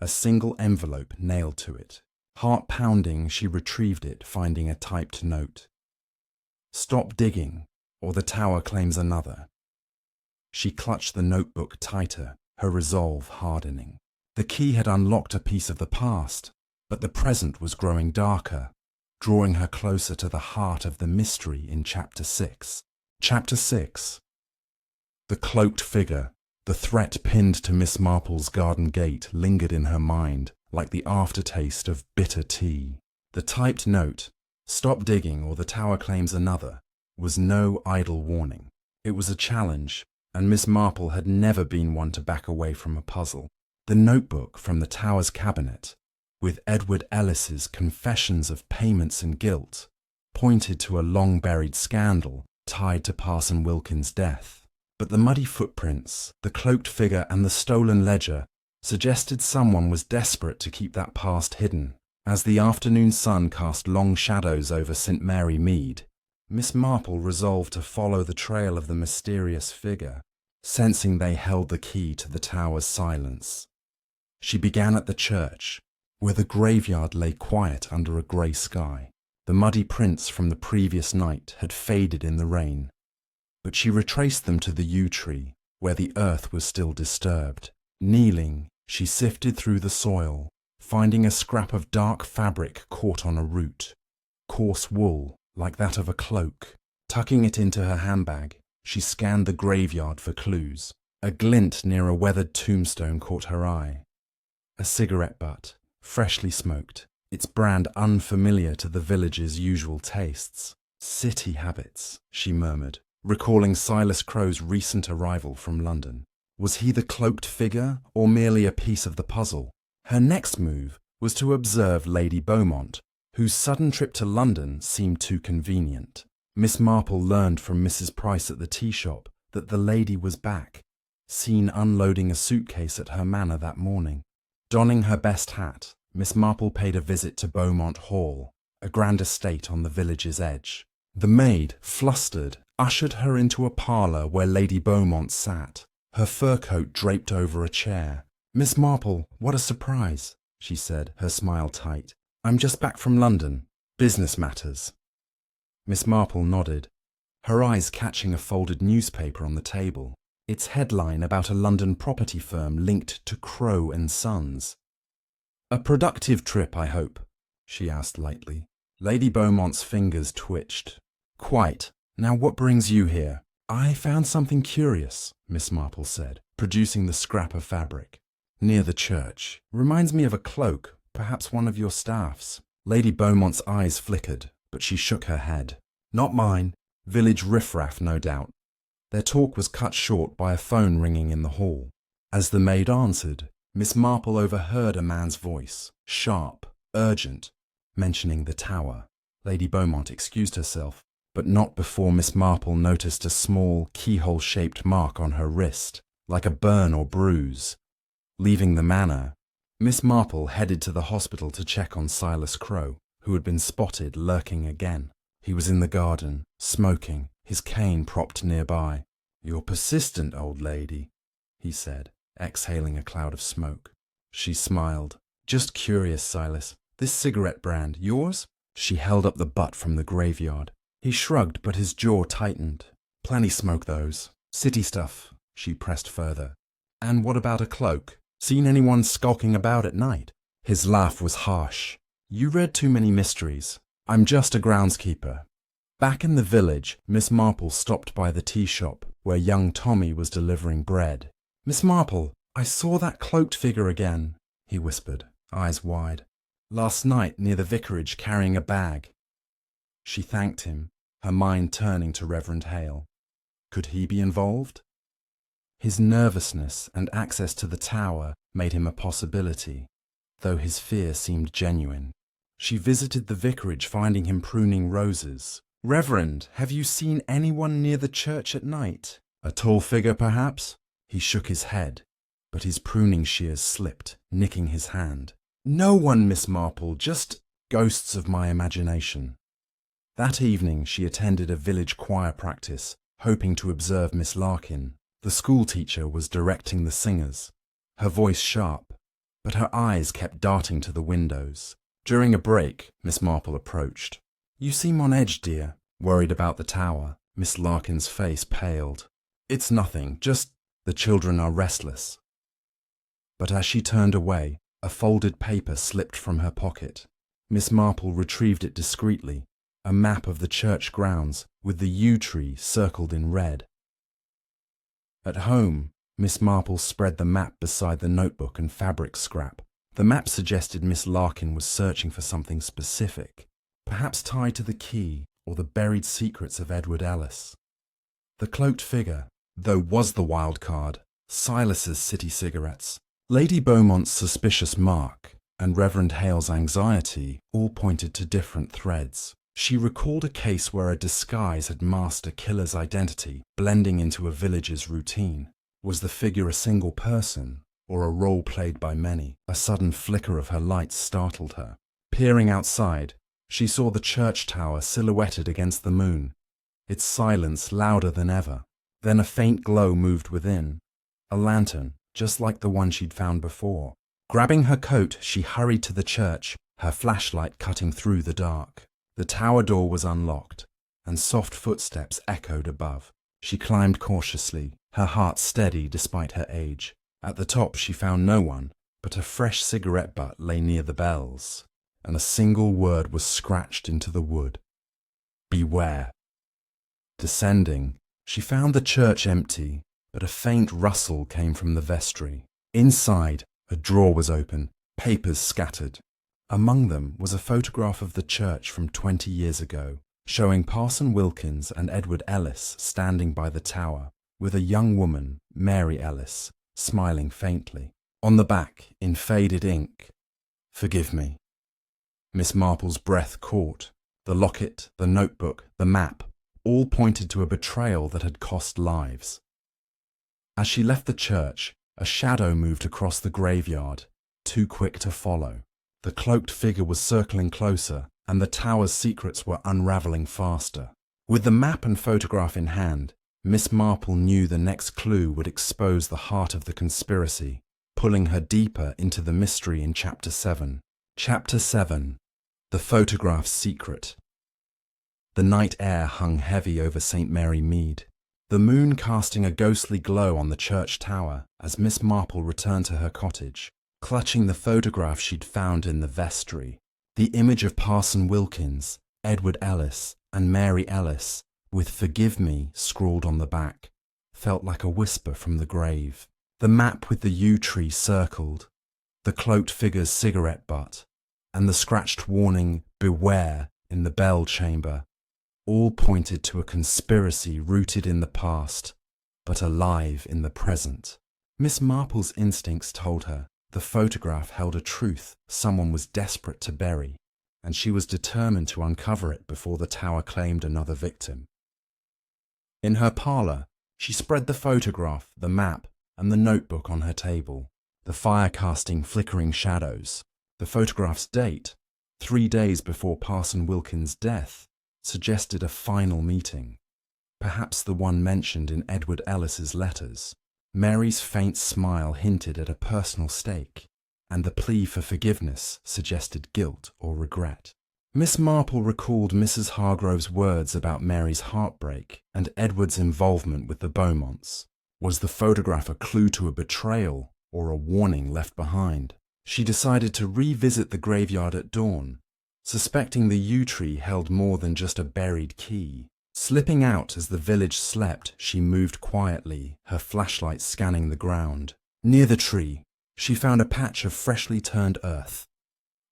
a single envelope nailed to it. Heart pounding, she retrieved it, finding a typed note. "Stop digging, or the tower claims another." She clutched the notebook tighter, her resolve hardening. The key had unlocked a piece of the past, but the present was growing darker, drawing her closer to the heart of the mystery in Chapter 6. Chapter 6. The cloaked figure, the threat pinned to Miss Marple's garden gate, lingered in her mind like the aftertaste of bitter tea. The typed note, "Stop digging or the tower claims another," was no idle warning. It was a challenge, and Miss Marple had never been one to back away from a puzzle. The notebook from the tower's cabinet, with Edward Ellis's confessions of payments and guilt, pointed to a long-buried scandal tied to Parson Wilkins' death. But the muddy footprints, the cloaked figure, and the stolen ledger suggested someone was desperate to keep that past hidden. As the afternoon sun cast long shadows over St. Mary Mead, Miss Marple resolved to follow the trail of the mysterious figure, sensing they held the key to the tower's silence. She began at the church, where the graveyard lay quiet under a grey sky. The muddy prints from the previous night had faded in the rain, but she retraced them to the yew tree, where the earth was still disturbed. Kneeling, she sifted through the soil, finding a scrap of dark fabric caught on a root, coarse wool like that of a cloak. Tucking it into her handbag, she scanned the graveyard for clues. A glint near a weathered tombstone caught her eye. A cigarette butt, freshly smoked, its brand unfamiliar to the village's usual tastes. "City habits," she murmured, recalling Silas Crow's recent arrival from London. Was he the cloaked figure, or merely a piece of the puzzle? Her next move was to observe Lady Beaumont, whose sudden trip to London seemed too convenient. Miss Marple learned from Mrs. Price at the tea shop that the lady was back, seen unloading a suitcase at her manor that morning. Donning her best hat, Miss Marple paid a visit to Beaumont Hall, a grand estate on the village's edge. The maid, flustered, ushered her into a parlour where Lady Beaumont sat, her fur coat draped over a chair. "Miss Marple, what a surprise," she said, her smile tight. "I'm just back from London. Business matters." Miss Marple nodded, her eyes catching a folded newspaper on the table, its headline about a London property firm linked to Crow and Sons. "A productive trip, I hope?" she asked lightly. Lady Beaumont's fingers twitched. "Quite. Now what brings you here?" "I found something curious," Miss Marple said, producing the scrap of fabric. "Near the church. Reminds me of a cloak, perhaps one of your staff's." Lady Beaumont's eyes flickered, but she shook her head. "Not mine. Village riffraff, no doubt." Their talk was cut short by a phone ringing in the hall. As the maid answered, Miss Marple overheard a man's voice, sharp, urgent, mentioning the tower. Lady Beaumont excused herself, but not before Miss Marple noticed a small, keyhole-shaped mark on her wrist, like a burn or bruise. Leaving the manor, Miss Marple headed to the hospital to check on Silas Crow, who had been spotted lurking again. He was in the garden, smoking, his cane propped nearby. "You're persistent, old lady," he said, exhaling a cloud of smoke. She smiled. "Just curious, Silas. This cigarette brand, yours?" She held up the butt from the graveyard. He shrugged, but his jaw tightened. "Plenty smoke those. City stuff," she pressed further. "And what about a cloak? Seen anyone skulking about at night?" His laugh was harsh. "You read too many mysteries. I'm just a groundskeeper." Back in the village, Miss Marple stopped by the tea shop, where young Tommy was delivering bread. "Miss Marple, I saw that cloaked figure again," he whispered, eyes wide. "Last night near the vicarage carrying a bag." She thanked him, her mind turning to Reverend Hale. Could he be involved? His nervousness and access to the tower made him a possibility, though his fear seemed genuine. She visited the vicarage, finding him pruning roses. "Reverend, have you seen anyone near the church at night? A tall figure, perhaps?" He shook his head, but his pruning shears slipped, nicking his hand. "No one, Miss Marple, just ghosts of my imagination." That evening she attended a village choir practice, hoping to observe Miss Larkin. The schoolteacher was directing the singers, her voice sharp, but her eyes kept darting to the windows, During a break, Miss Marple approached. "You seem on edge, dear. Worried about the tower?" Miss Larkin's face paled. "It's nothing, just the children are restless." But as she turned away, a folded paper slipped from her pocket. Miss Marple retrieved it discreetly, a map of the church grounds with the yew tree circled in red. At home, Miss Marple spread the map beside the notebook and fabric scrap. The map suggested Miss Larkin was searching for something specific, perhaps tied to the key or the buried secrets of Edward Ellis. The cloaked figure, though, was the wild card. Silas's city cigarettes, Lady Beaumont's suspicious mark, and Reverend Hale's anxiety all pointed to different threads. She recalled a case where a disguise had masked a killer's identity, blending into a village's routine. Was the figure a single person, or a role played by many? A sudden flicker of her lights startled her. Peering outside, she saw the church tower silhouetted against the moon, its silence louder than ever. Then a faint glow moved within, a lantern, just like the one she'd found before. Grabbing her coat, she hurried to the church, her flashlight cutting through the dark. The tower door was unlocked, and soft footsteps echoed above. She climbed cautiously, her heart steady despite her age. At the top she found no one, but a fresh cigarette butt lay near the bells, and a single word was scratched into the wood: "Beware." Descending, she found the church empty, but a faint rustle came from the vestry. Inside, a drawer was open, papers scattered. Among them was a photograph of the church from 20 years ago, showing Parson Wilkins and Edward Ellis standing by the tower, with a young woman, Mary Ellis, smiling faintly. On the back, in faded ink, "Forgive me." Miss Marple's breath caught. The locket, the notebook, the map, all pointed to a betrayal that had cost lives. As she left the church, a shadow moved across the graveyard, too quick to follow. The cloaked figure was circling closer, and the tower's secrets were unraveling faster. With the map and photograph in hand, Miss Marple knew the next clue would expose the heart of the conspiracy, pulling her deeper into the mystery in Chapter 7. Chapter 7. The Photograph's Secret. The night air hung heavy over St. Mary Mead, the moon casting a ghostly glow on the church tower as Miss Marple returned to her cottage, clutching the photograph she'd found in the vestry. The image of Parson Wilkins, Edward Ellis, and Mary Ellis, with "Forgive me" scrawled on the back, felt like a whisper from the grave. The map with the yew tree circled, the cloaked figure's cigarette butt, and the scratched warning "Beware" in the bell chamber, all pointed to a conspiracy rooted in the past, but alive in the present. Miss Marple's instincts told her the photograph held a truth someone was desperate to bury, and she was determined to uncover it before the tower claimed another victim. In her parlour, she spread the photograph, the map, and the notebook on her table, the fire casting flickering shadows. The photograph's date, 3 days before Parson Wilkins' death, suggested a final meeting, perhaps the one mentioned in Edward Ellis's letters. Mary's faint smile hinted at a personal stake, and the plea for forgiveness suggested guilt or regret. Miss Marple recalled Mrs. Hargrove's words about Mary's heartbreak and Edward's involvement with the Beaumonts. Was the photograph a clue to a betrayal or a warning left behind? She decided to revisit the graveyard at dawn, suspecting the yew tree held more than just a buried key. Slipping out as the village slept, she moved quietly, her flashlight scanning the ground. Near the tree, she found a patch of freshly turned earth,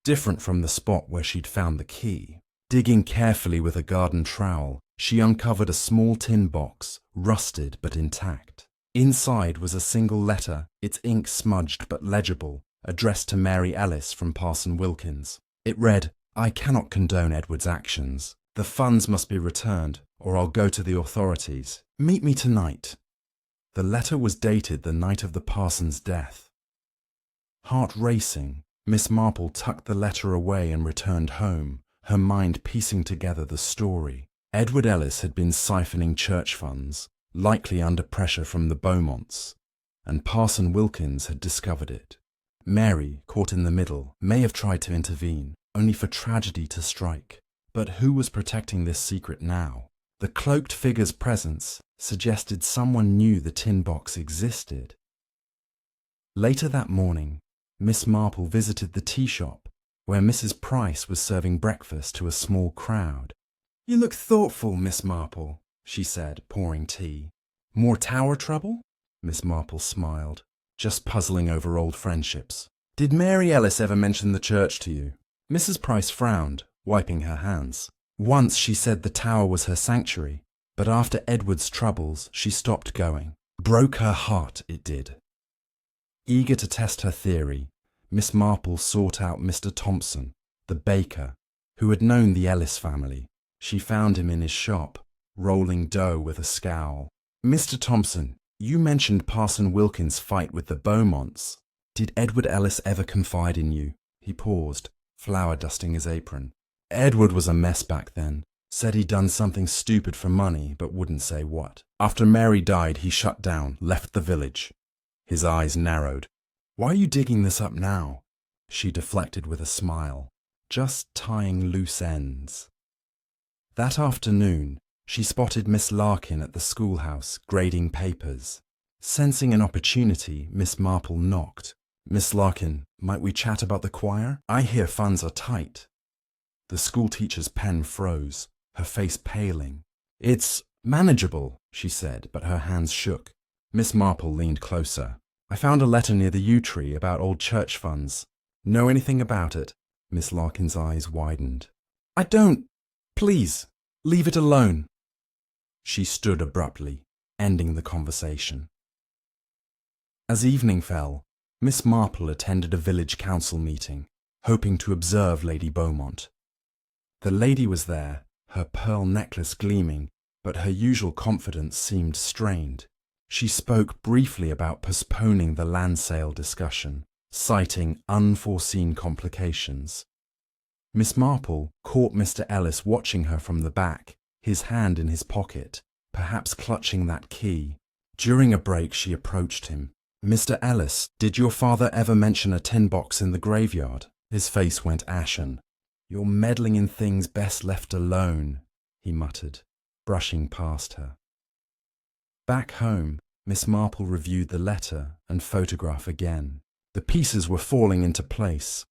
different from the spot where she'd found the key. Digging carefully with a garden trowel, she uncovered a small tin box, rusted but intact. Inside was a single letter, its ink smudged but legible, addressed to Mary Ellis from Parson Wilkins. It read, "I cannot condone Edward's actions. The funds must be returned, or I'll go to the authorities. Meet me tonight." The letter was dated the night of the parson's death. Heart racing, Miss Marple tucked the letter away and returned home, her mind piecing together the story. Edward Ellis had been siphoning church funds, likely under pressure from the Beaumonts, and Parson Wilkins had discovered it. Mary, caught in the middle, may have tried to intervene. only for tragedy to strike. But who was protecting this secret now? The cloaked figure's presence suggested someone knew the tin box existed. Later that morning, Miss Marple visited the tea shop, where Mrs. Price was serving breakfast to a small crowd. "You look thoughtful, Miss Marple," she said, pouring tea. "More tower trouble?" Miss Marple smiled, just puzzling over old friendships. "Did Mary Ellis ever mention the church to you?" Mrs. Price frowned, wiping her hands. "Once she said the tower was her sanctuary, but after Edward's troubles she stopped going. Broke her heart, it did." Eager to test her theory, Miss Marple sought out Mr. Thompson, the baker, who had known the Ellis family. She found him in his shop, rolling dough with a scowl. "Mr. Thompson, you mentioned Parson Wilkins' fight with the Beaumonts. Did Edward Ellis ever confide in you?" He paused, flour dusting his apron. "Edward was a mess back then. Said he'd done something stupid for money, but wouldn't say what. After Mary died, he shut down, left the village." His eyes narrowed. "Why are you digging this up now?" She deflected with a smile. "Just tying loose ends." That afternoon, she spotted Miss Larkin at the schoolhouse, grading papers. Sensing an opportunity, Miss Marple knocked. "Miss Larkin, might we chat about the choir? I hear funds are tight." The schoolteacher's pen froze, her face paling. "It's manageable," she said, but her hands shook. Miss Marple leaned closer. "I found a letter near the yew tree about old church funds. Know anything about it?" Miss Larkin's eyes widened. "I don't. Please, leave it alone." She stood abruptly, ending the conversation. As evening fell, Miss Marple attended a village council meeting, hoping to observe Lady Beaumont. The lady was there, her pearl necklace gleaming, but her usual confidence seemed strained. She spoke briefly about postponing the land sale discussion, citing unforeseen complications. Miss Marple caught Mr. Ellis watching her from the back, his hand in his pocket, perhaps clutching that key. During a break she approached him. "Mr. Ellis, did your father ever mention a tin box in the graveyard?" His face went ashen. "You're meddling in things best left alone," he muttered, brushing past her. Back home, Miss Marple reviewed the letter and photograph again. The pieces were falling into place.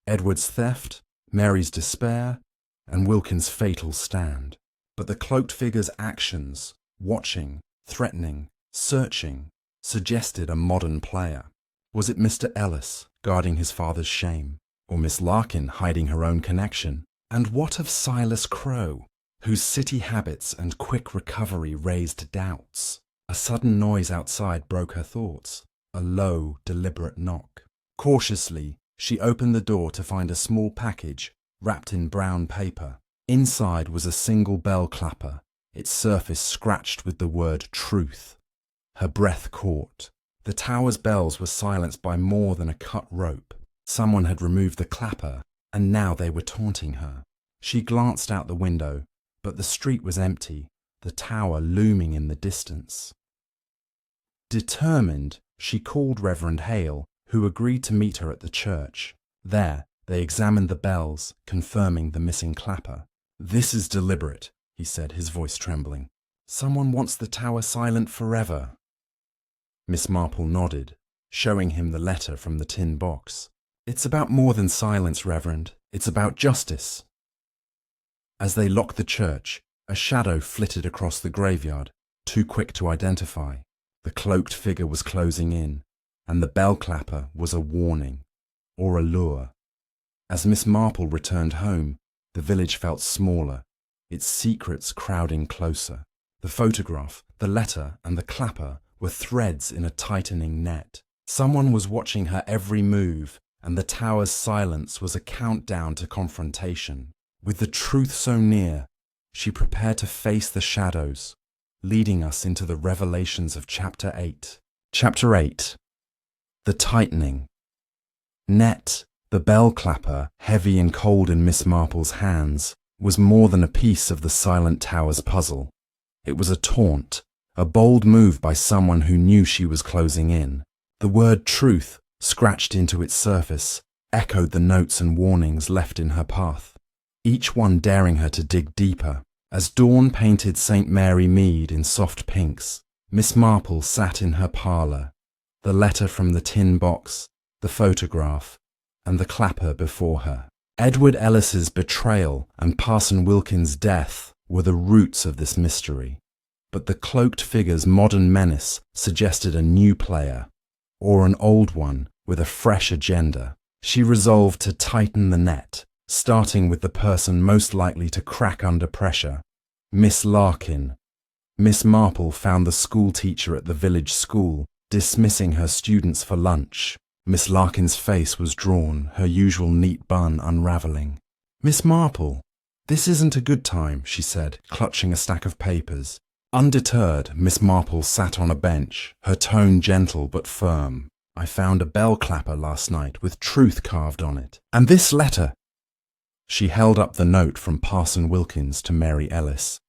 Edward's theft, Mary's despair, and Wilkins' fatal stand. But the cloaked figure's actions, watching, threatening, searching, suggested a modern player. Was it Mr. Ellis, guarding his father's shame, or Miss Larkin hiding her own connection? And what of Silas Crowe, whose city habits and quick recovery raised doubts? A sudden noise outside broke her thoughts, a low, deliberate knock. Cautiously, she opened the door to find a small package wrapped in brown paper. Inside was a single bell clapper, its surface scratched with the word truth. Her breath caught. The tower's bells were silenced by more than a cut rope. Someone had removed the clapper, and now they were taunting her. She glanced out the window, but the street was empty, the tower looming in the distance. Determined, she called Reverend Hale, who agreed to meet her at the church. There, they examined the bells, confirming the missing clapper. "This is deliberate," he said, his voice trembling. "Someone wants the tower silent forever." Miss Marple nodded, showing him the letter from the tin box. "It's about more than silence, Reverend. It's about justice." As they locked the church, a shadow flitted across the graveyard, too quick to identify. The cloaked figure was closing in, and the bell clapper was a warning, or a lure. As Miss Marple returned home, the village felt smaller, its secrets crowding closer. The photograph, the letter, and the clapper were threads in a tightening net. Someone was watching her every move, and the tower's silence was a countdown to confrontation. With the truth so near, she prepared to face the shadows, leading us into the revelations of Chapter 8. Chapter 8. The Tightening. Net, the bell clapper, heavy and cold in Miss Marple's hands, was more than a piece of the silent tower's puzzle. It was a taunt, a bold move by someone who knew she was closing in. The word truth scratched into its surface, echoed the notes and warnings left in her path, each one daring her to dig deeper. As dawn painted St. Mary Mead in soft pinks, Miss Marple sat in her parlour, the letter from the tin box, the photograph, and the clapper before her. Edward Ellis's betrayal and Parson Wilkins' death were the roots of this mystery, but the cloaked figure's modern menace suggested a new player, or an old one with a fresh agenda. She resolved to tighten the net, starting with the person most likely to crack under pressure, Miss Larkin. Miss Marple found the schoolteacher at the village school, dismissing her students for lunch. Miss Larkin's face was drawn, her usual neat bun unravelling. "Miss Marple, this isn't a good time," she said, clutching a stack of papers. Undeterred, Miss Marple sat on a bench, her tone gentle but firm. "I found a bell clapper last night with truth carved on it. And this letter." She held up the note from Parson Wilkins to Mary Ellis.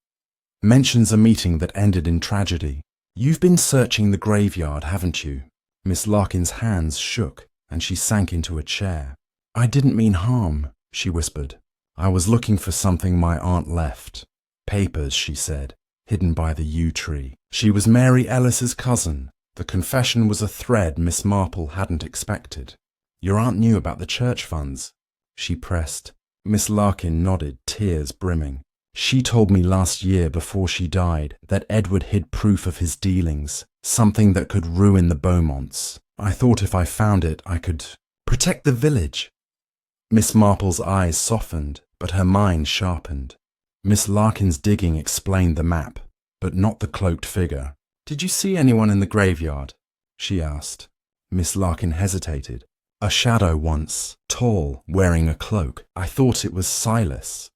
"Mentions a meeting that ended in tragedy. You've been searching the graveyard, haven't you?" Miss Larkin's hands shook, and she sank into a chair. "I didn't mean harm," she whispered. "I was looking for something my aunt left." "Papers," she said, hidden by the yew tree. She was Mary Ellis's cousin. The confession was a thread Miss Marple hadn't expected. "Your aunt knew about the church funds?" she pressed. Miss Larkin nodded, tears brimming. "She told me last year before she died that Edward hid proof of his dealings, something that could ruin the Beaumonts. I thought if I found it, I could protect the village." Miss Marple's eyes softened, but her mind sharpened. Miss Larkin's digging explained the map, but not the cloaked figure. "Did you see anyone in the graveyard?" she asked. Miss Larkin hesitated. "A shadow once, tall, wearing a cloak. I thought it was Silas."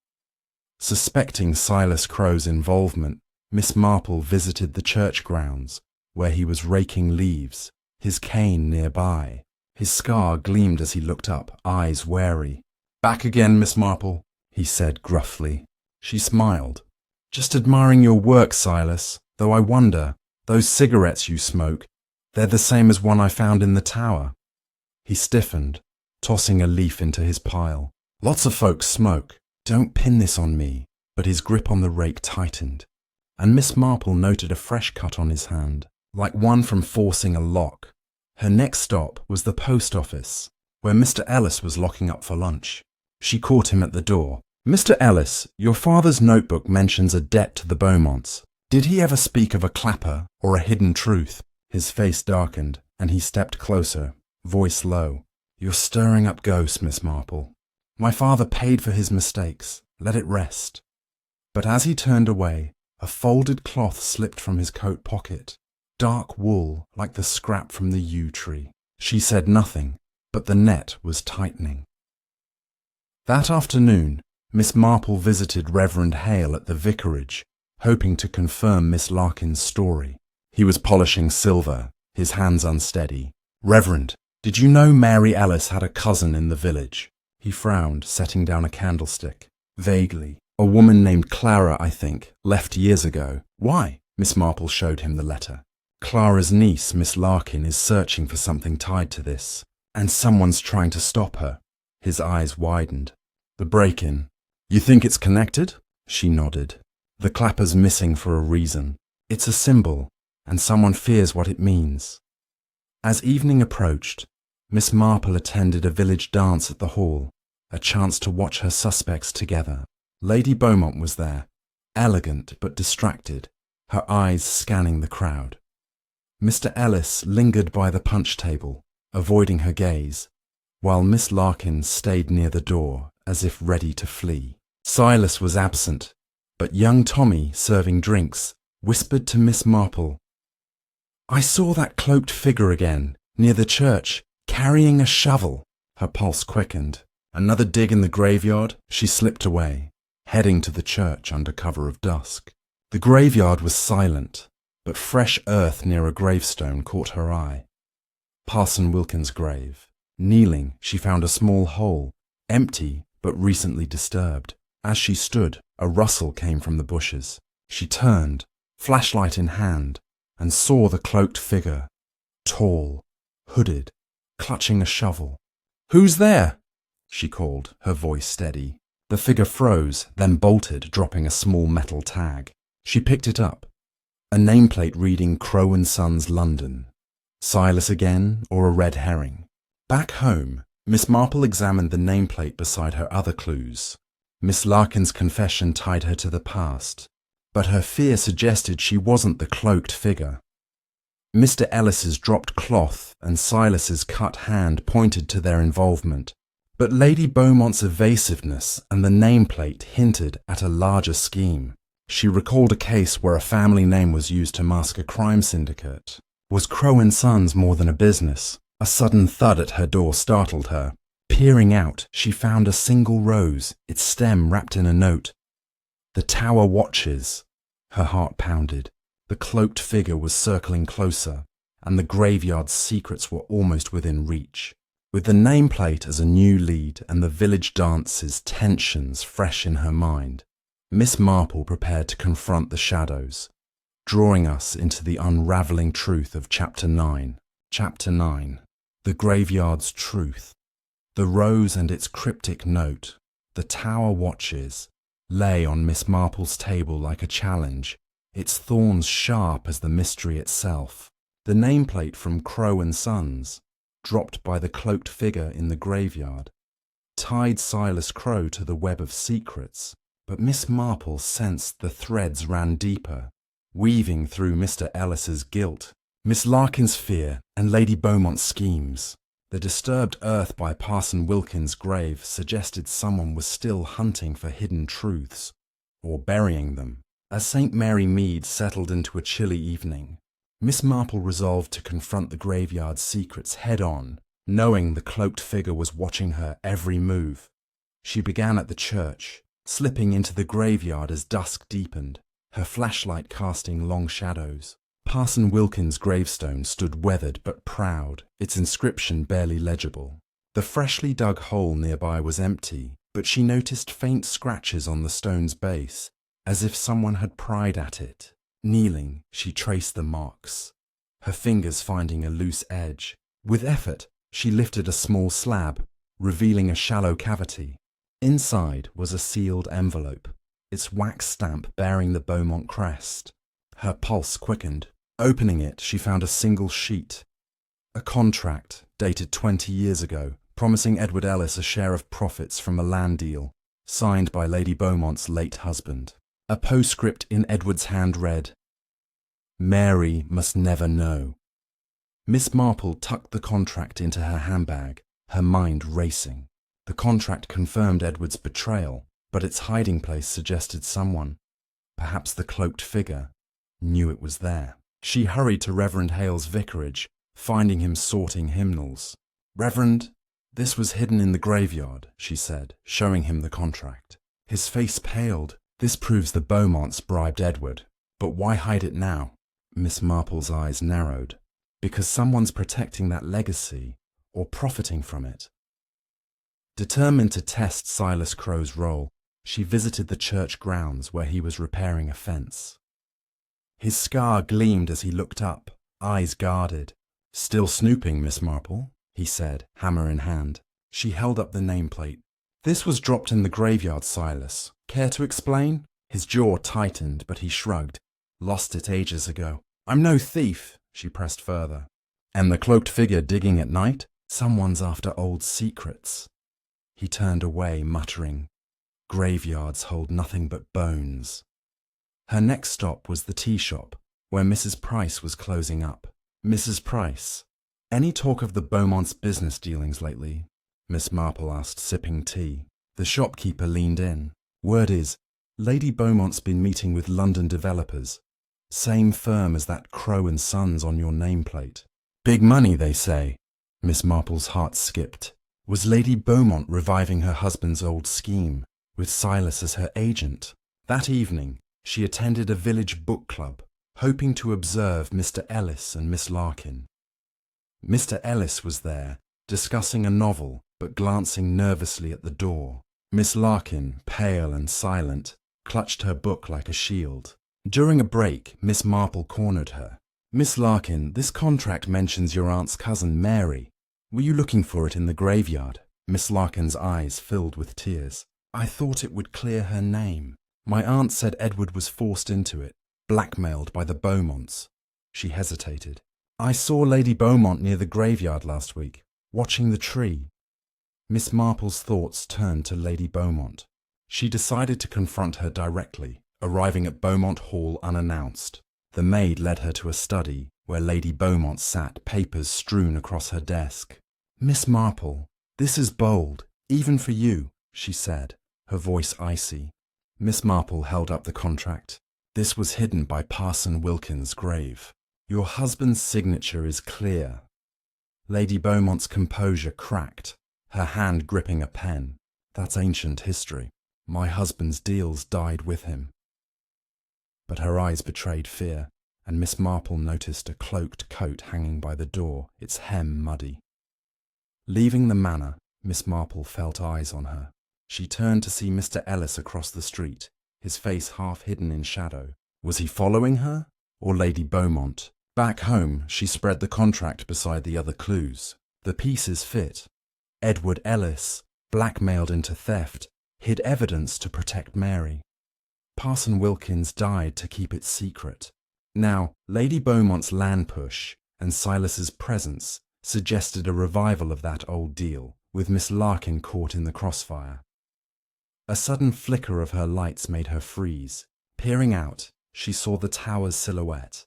Suspecting Silas Crow's involvement, Miss Marple visited the church grounds, where he was raking leaves, his cane nearby. His scar gleamed as he looked up, eyes wary. "Back again, Miss Marple," he said gruffly. She smiled. "Just admiring your work, Silas, though I wonder, those cigarettes you smoke, they're the same as one I found in the tower." He stiffened, tossing a leaf into his pile. "Lots of folks smoke. Don't pin this on me." But his grip on the rake tightened, and Miss Marple noted a fresh cut on his hand, like one from forcing a lock. Her next stop was the post office, where Mr. Ellis was locking up for lunch. She caught him at the door. "Mr. Ellis, your father's notebook mentions a debt to the Beaumonts. Did he ever speak of a clapper or a hidden truth?" His face darkened, and he stepped closer, voice low. "You're stirring up ghosts, Miss Marple. My father paid for his mistakes. Let it rest." But as he turned away, a folded cloth slipped from his coat pocket, dark wool like the scrap from the yew tree. She said nothing, but the net was tightening. That afternoon, Miss Marple visited Reverend Hale at the vicarage, hoping to confirm Miss Larkin's story. He was polishing silver, his hands unsteady. "Reverend, did you know Mary Ellis had a cousin in the village?" He frowned, setting down a candlestick. "Vaguely. A woman named Clara, I think, left years ago." "Why?" Miss Marple showed him the letter. "Clara's niece, Miss Larkin, is searching for something tied to this, and someone's trying to stop her." His eyes widened. "The break-in. You think it's connected?" She nodded. "The clapper's missing for a reason. It's a symbol, and someone fears what it means." As evening approached, Miss Marple attended a village dance at the hall, a chance to watch her suspects together. Lady Beaumont was there, elegant but distracted, her eyes scanning the crowd. Mr. Ellis lingered by the punch table, avoiding her gaze, while Miss Larkin stayed near the door, as if ready to flee. Silas was absent, but young Tommy, serving drinks, whispered to Miss Marple, "I saw that cloaked figure again, near the church, carrying a shovel." Her pulse quickened. Another dig in the graveyard? She slipped away, heading to the church under cover of dusk. The graveyard was silent, but fresh earth near a gravestone caught her eye. Parson Wilkins' grave. Kneeling, she found a small hole, empty but recently disturbed. As she stood, a rustle came from the bushes. She turned, flashlight in hand, and saw the cloaked figure, tall, hooded, clutching a shovel. "Who's there?" she called, her voice steady. The figure froze, then bolted, dropping a small metal tag. She picked it up. A nameplate reading Crow and Sons, London. Silas again, or a red herring? Back home, Miss Marple examined the nameplate beside her other clues. Miss Larkin's confession tied her to the past, but her fear suggested she wasn't the cloaked figure. Mr. Ellis's dropped cloth and Silas's cut hand pointed to their involvement, but Lady Beaumont's evasiveness and the nameplate hinted at a larger scheme. She recalled a case where a family name was used to mask a crime syndicate. Was Crow and Sons more than a business? A sudden thud at her door startled her. Peering out, she found a single rose, its stem wrapped in a note. "The tower watches." Her heart pounded. The cloaked figure was circling closer, and the graveyard's secrets were almost within reach. With the nameplate as a new lead and the village dance's tensions fresh in her mind, Miss Marple prepared to confront the shadows, drawing us into the unravelling truth of Chapter 9. Chapter 9. The Graveyard's Truth. The rose and its cryptic note, "The tower watches," lay on Miss Marple's table like a challenge, its thorns sharp as the mystery itself. The nameplate from Crow and Sons, dropped by the cloaked figure in the graveyard, tied Silas Crow to the web of secrets, but Miss Marple sensed the threads ran deeper, weaving through Mr. Ellis's guilt, Miss Larkin's fear, and Lady Beaumont's schemes. The disturbed earth by Parson Wilkins's grave suggested someone was still hunting for hidden truths, or burying them. As St. Mary Mead settled into a chilly evening, Miss Marple resolved to confront the graveyard's secrets head-on, knowing the cloaked figure was watching her every move. She began at the church, slipping into the graveyard as dusk deepened, her flashlight casting long shadows. Parson Wilkins's gravestone stood weathered but proud, its inscription barely legible. The freshly dug hole nearby was empty, but she noticed faint scratches on the stone's base, as if someone had pried at it. Kneeling, she traced the marks, her fingers finding a loose edge. With effort, she lifted a small slab, revealing a shallow cavity. Inside was a sealed envelope, its wax stamp bearing the Beaumont crest. Her pulse quickened. Opening it, she found a single sheet. A contract, dated 20 years ago, promising Edward Ellis a share of profits from a land deal, signed by Lady Beaumont's late husband. A postscript in Edward's hand read, "Mary must never know." Miss Marple tucked the contract into her handbag, her mind racing. The contract confirmed Edward's betrayal, but its hiding place suggested someone, perhaps the cloaked figure, knew it was there. She hurried to Reverend Hale's vicarage, finding him sorting hymnals. "Reverend, this was hidden in the graveyard," she said, showing him the contract. His face paled. "This proves the Beaumonts bribed Edward. But why hide it now?" Miss Marple's eyes narrowed. "Because someone's protecting that legacy, or profiting from it." Determined to test Silas Crow's role, she visited the church grounds where he was repairing a fence. His scar gleamed as he looked up, eyes guarded. "Still snooping, Miss Marple?" he said, hammer in hand. She held up the nameplate. "This was dropped in the graveyard, Silas. Care to explain?" His jaw tightened, but he shrugged. "Lost it ages ago." "I'm no thief," she pressed further. "And the cloaked figure digging at night? Someone's after old secrets." He turned away, muttering, "Graveyards hold nothing but bones." Her next stop was the tea shop, where Mrs. Price was closing up. "Mrs. Price, any talk of the Beaumonts' business dealings lately?" Miss Marple asked, sipping tea. The shopkeeper leaned in. "Word is, Lady Beaumont's been meeting with London developers. Same firm as that Crow and Sons on your nameplate. Big money, they say." Miss Marple's heart skipped. Was Lady Beaumont reviving her husband's old scheme, with Silas as her agent? That evening, she attended a village book club, hoping to observe Mr. Ellis and Miss Larkin. Mr. Ellis was there, discussing a novel, but glancing nervously at the door. Miss Larkin, pale and silent, clutched her book like a shield. During a break, Miss Marple cornered her. "Miss Larkin, this contract mentions your aunt's cousin Mary. Were you looking for it in the graveyard?" Miss Larkin's eyes filled with tears. I thought it would clear her name. My aunt said Edward was forced into it, blackmailed by the Beaumonts. She hesitated. I saw Lady Beaumont near the graveyard last week, watching the tree. Miss Marple's thoughts turned to Lady Beaumont. She decided to confront her directly, arriving at Beaumont Hall unannounced. The maid led her to a study where Lady Beaumont sat, papers strewn across her desk. Miss Marple, this is bold, even for you, she said, her voice icy. Miss Marple held up the contract. This was hidden by Parson Wilkins' grave. Your husband's signature is clear. Lady Beaumont's composure cracked, her hand gripping a pen. That's ancient history. My husband's deals died with him. But her eyes betrayed fear, and Miss Marple noticed a cloaked coat hanging by the door, its hem muddy. Leaving the manor, Miss Marple felt eyes on her. She turned to see Mr. Ellis across the street, his face half hidden in shadow. Was he following her, or Lady Beaumont? Back home, she spread the contract beside the other clues. The pieces fit. Edward Ellis, blackmailed into theft, hid evidence to protect Mary. Parson Wilkins died to keep it secret. Now, Lady Beaumont's land push and Silas's presence suggested a revival of that old deal, with Miss Larkin caught in the crossfire. A sudden flicker of her lights made her freeze. Peering out, she saw the tower's silhouette.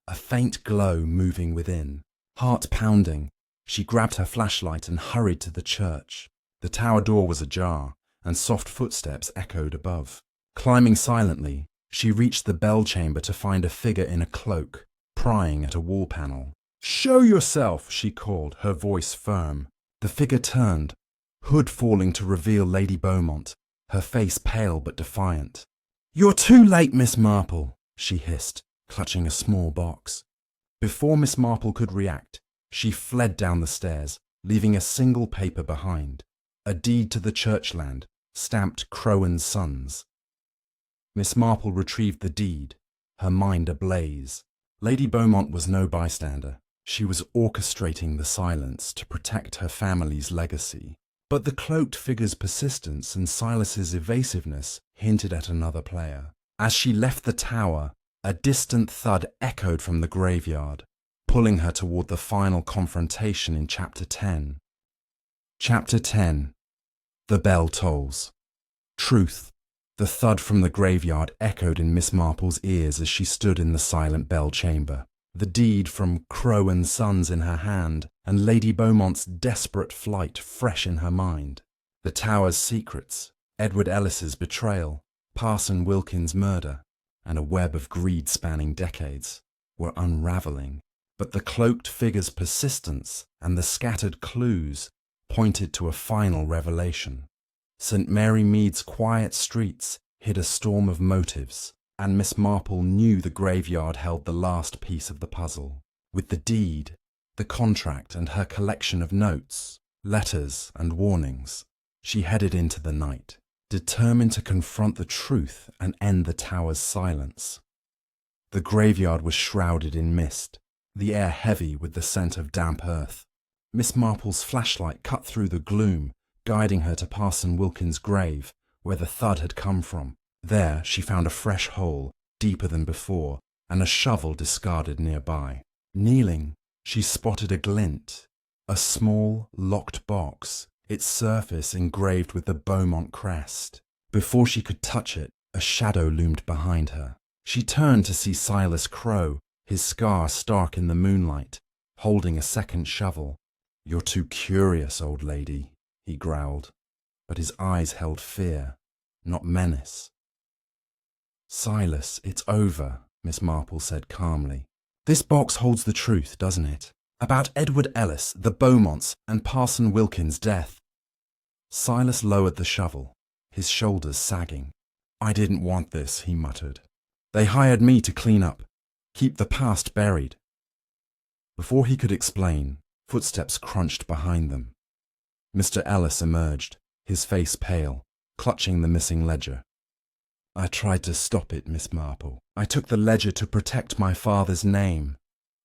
A faint glow moving within. Heart pounding, she grabbed her flashlight and hurried to the church. The tower door was ajar, and soft footsteps echoed above. Climbing silently, she reached the bell chamber to find a figure in a cloak, prying at a wall panel. "Show yourself," she called, her voice firm. The figure turned, hood falling to reveal Lady Beaumont, her face pale but defiant. "You're too late, Miss Marple," she hissed, clutching a small box. Before Miss Marple could react, she fled down the stairs, leaving a single paper behind, a deed to the church land, stamped Crow and Sons. Miss Marple retrieved the deed, her mind ablaze. Lady Beaumont was no bystander. She was orchestrating the silence to protect her family's legacy. But the cloaked figure's persistence and Silas's evasiveness hinted at another player. As she left the tower, a distant thud echoed from the graveyard, pulling her toward the final confrontation in Chapter 10. Chapter 10. The Bell Tolls. Truth. The thud from the graveyard echoed in Miss Marple's ears as she stood in the silent bell chamber, the deed from Crow and Sons in her hand, and Lady Beaumont's desperate flight fresh in her mind. The tower's secrets, Edward Ellis's betrayal, Parson Wilkins' murder, and a web of greed spanning decades, were unraveling. But the cloaked figure's persistence and the scattered clues pointed to a final revelation. St. Mary Mead's quiet streets hid a storm of motives, and Miss Marple knew the graveyard held the last piece of the puzzle. With the deed, the contract, and her collection of notes, letters, and warnings, she headed into the night, determined to confront the truth and end the tower's silence. The graveyard was shrouded in mist, the air heavy with the scent of damp earth. Miss Marple's flashlight cut through the gloom, guiding her to Parson Wilkins' grave, where the thud had come from. There she found a fresh hole, deeper than before, and a shovel discarded nearby. Kneeling, she spotted a glint, a small, locked box, its surface engraved with the Beaumont crest. Before she could touch it, a shadow loomed behind her. She turned to see Silas Crow, his scar stark in the moonlight, holding a second shovel. "You're too curious, old lady," he growled, but his eyes held fear, not menace. "Silas, it's over," Miss Marple said calmly. "This box holds the truth, doesn't it? About Edward Ellis, the Beaumonts, and Parson Wilkins' death." Silas lowered the shovel, his shoulders sagging. "I didn't want this," he muttered. "They hired me to clean up, keep the past buried." Before he could explain, footsteps crunched behind them. Mr. Ellis emerged, his face pale, clutching the missing ledger. "I tried to stop it, Miss Marple. I took the ledger to protect my father's name."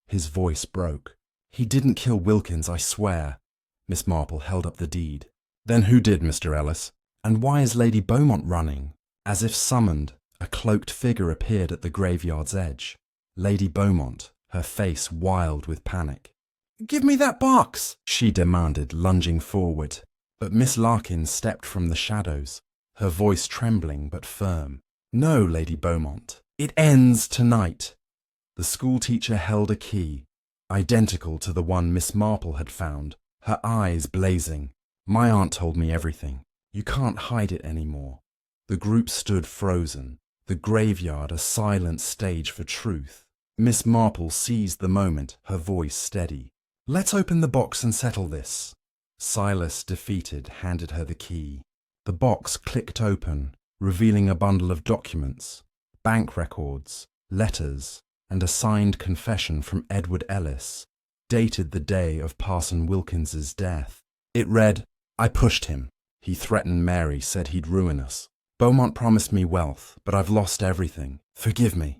His voice broke. "He didn't kill Wilkins, I swear." Miss Marple held up the deed. Then who did, Mr. Ellis? And why is Lady Beaumont running? As if summoned, a cloaked figure appeared at the graveyard's edge. Lady Beaumont, her face wild with panic. "Give me that box!" she demanded, lunging forward. But Miss Larkin stepped from the shadows, her voice trembling but firm. "No, Lady Beaumont. It ends tonight." The schoolteacher held a key, identical to the one Miss Marple had found, her eyes blazing. "My aunt told me everything. You can't hide it anymore." The group stood frozen, the graveyard a silent stage for truth. Miss Marple seized the moment, her voice steady. "Let's open the box and settle this." Silas, defeated, handed her the key. The box clicked open, revealing a bundle of documents, bank records, letters, and a signed confession from Edward Ellis, dated the day of Parson Wilkins's death. It read, "I pushed him. He threatened Mary, said he'd ruin us. Beaumont promised me wealth, but I've lost everything. Forgive me."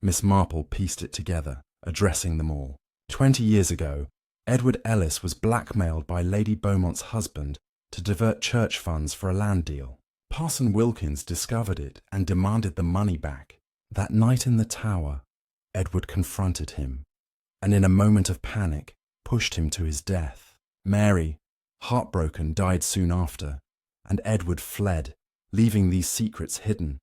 Miss Marple pieced it together, addressing them all. 20 years ago, Edward Ellis was blackmailed by Lady Beaumont's husband to divert church funds for a land deal. Parson Wilkins discovered it and demanded the money back. That night in the tower, Edward confronted him, and in a moment of panic, pushed him to his death. Mary, heartbroken, died soon after, and Edward fled, leaving these secrets hidden.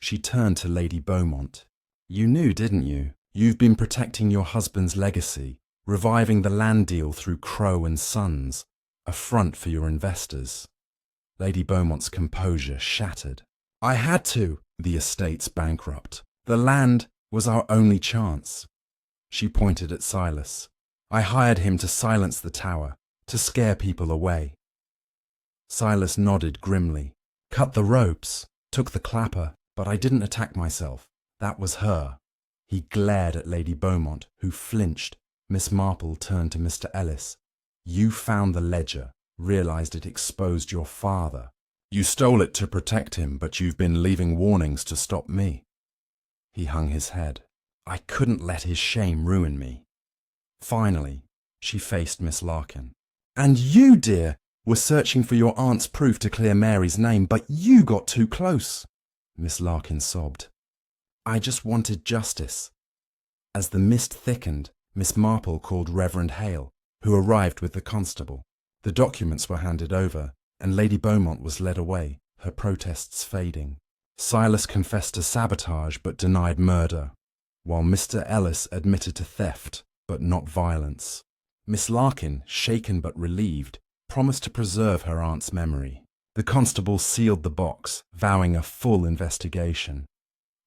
She turned to Lady Beaumont. "You knew, didn't you? You've been protecting your husband's legacy, reviving the land deal through Crowe and Sons, a front for your investors." Lady Beaumont's composure shattered. "I had to. The estate's bankrupt. The land was our only chance." She pointed at Silas. "I hired him to silence the tower, to scare people away." Silas nodded grimly. "Cut the ropes, took the clapper, but I didn't attack myself. That was her." He glared at Lady Beaumont, who flinched. Miss Marple turned to Mr. Ellis. "You found the ledger, realized it exposed your father. You stole it to protect him, but you've been leaving warnings to stop me." He hung his head. "I couldn't let his shame ruin me." Finally, she faced Miss Larkin. "And you, dear, were searching for your aunt's proof to clear Mary's name, but you got too close." Miss Larkin sobbed. "I just wanted justice." As the mist thickened, Miss Marple called Reverend Hale, who arrived with the constable. The documents were handed over, and Lady Beaumont was led away, her protests fading. Silas confessed to sabotage but denied murder, while Mr. Ellis admitted to theft but not violence. Miss Larkin, shaken but relieved, promised to preserve her aunt's memory. The constable sealed the box, vowing a full investigation.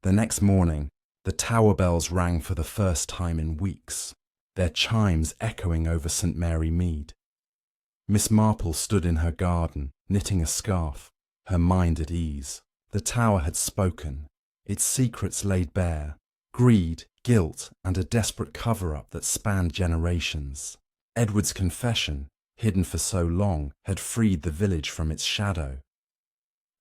The next morning, the tower bells rang for the first time in weeks, their chimes echoing over St. Mary Mead. Miss Marple stood in her garden, knitting a scarf, her mind at ease. The tower had spoken, its secrets laid bare, greed, guilt, and a desperate cover-up that spanned generations. Edward's confession, hidden for so long, had freed the village from its shadow.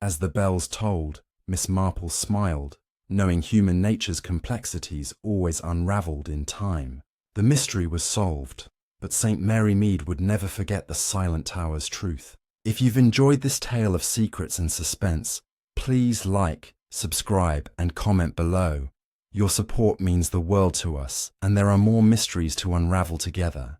As the bells tolled, Miss Marple smiled, knowing human nature's complexities always unravelled in time. The mystery was solved, but St. Mary Mead would never forget the Silent Tower's truth. If you've enjoyed this tale of secrets and suspense, please like, subscribe, and comment below. Your support means the world to us, and there are more mysteries to unravel together.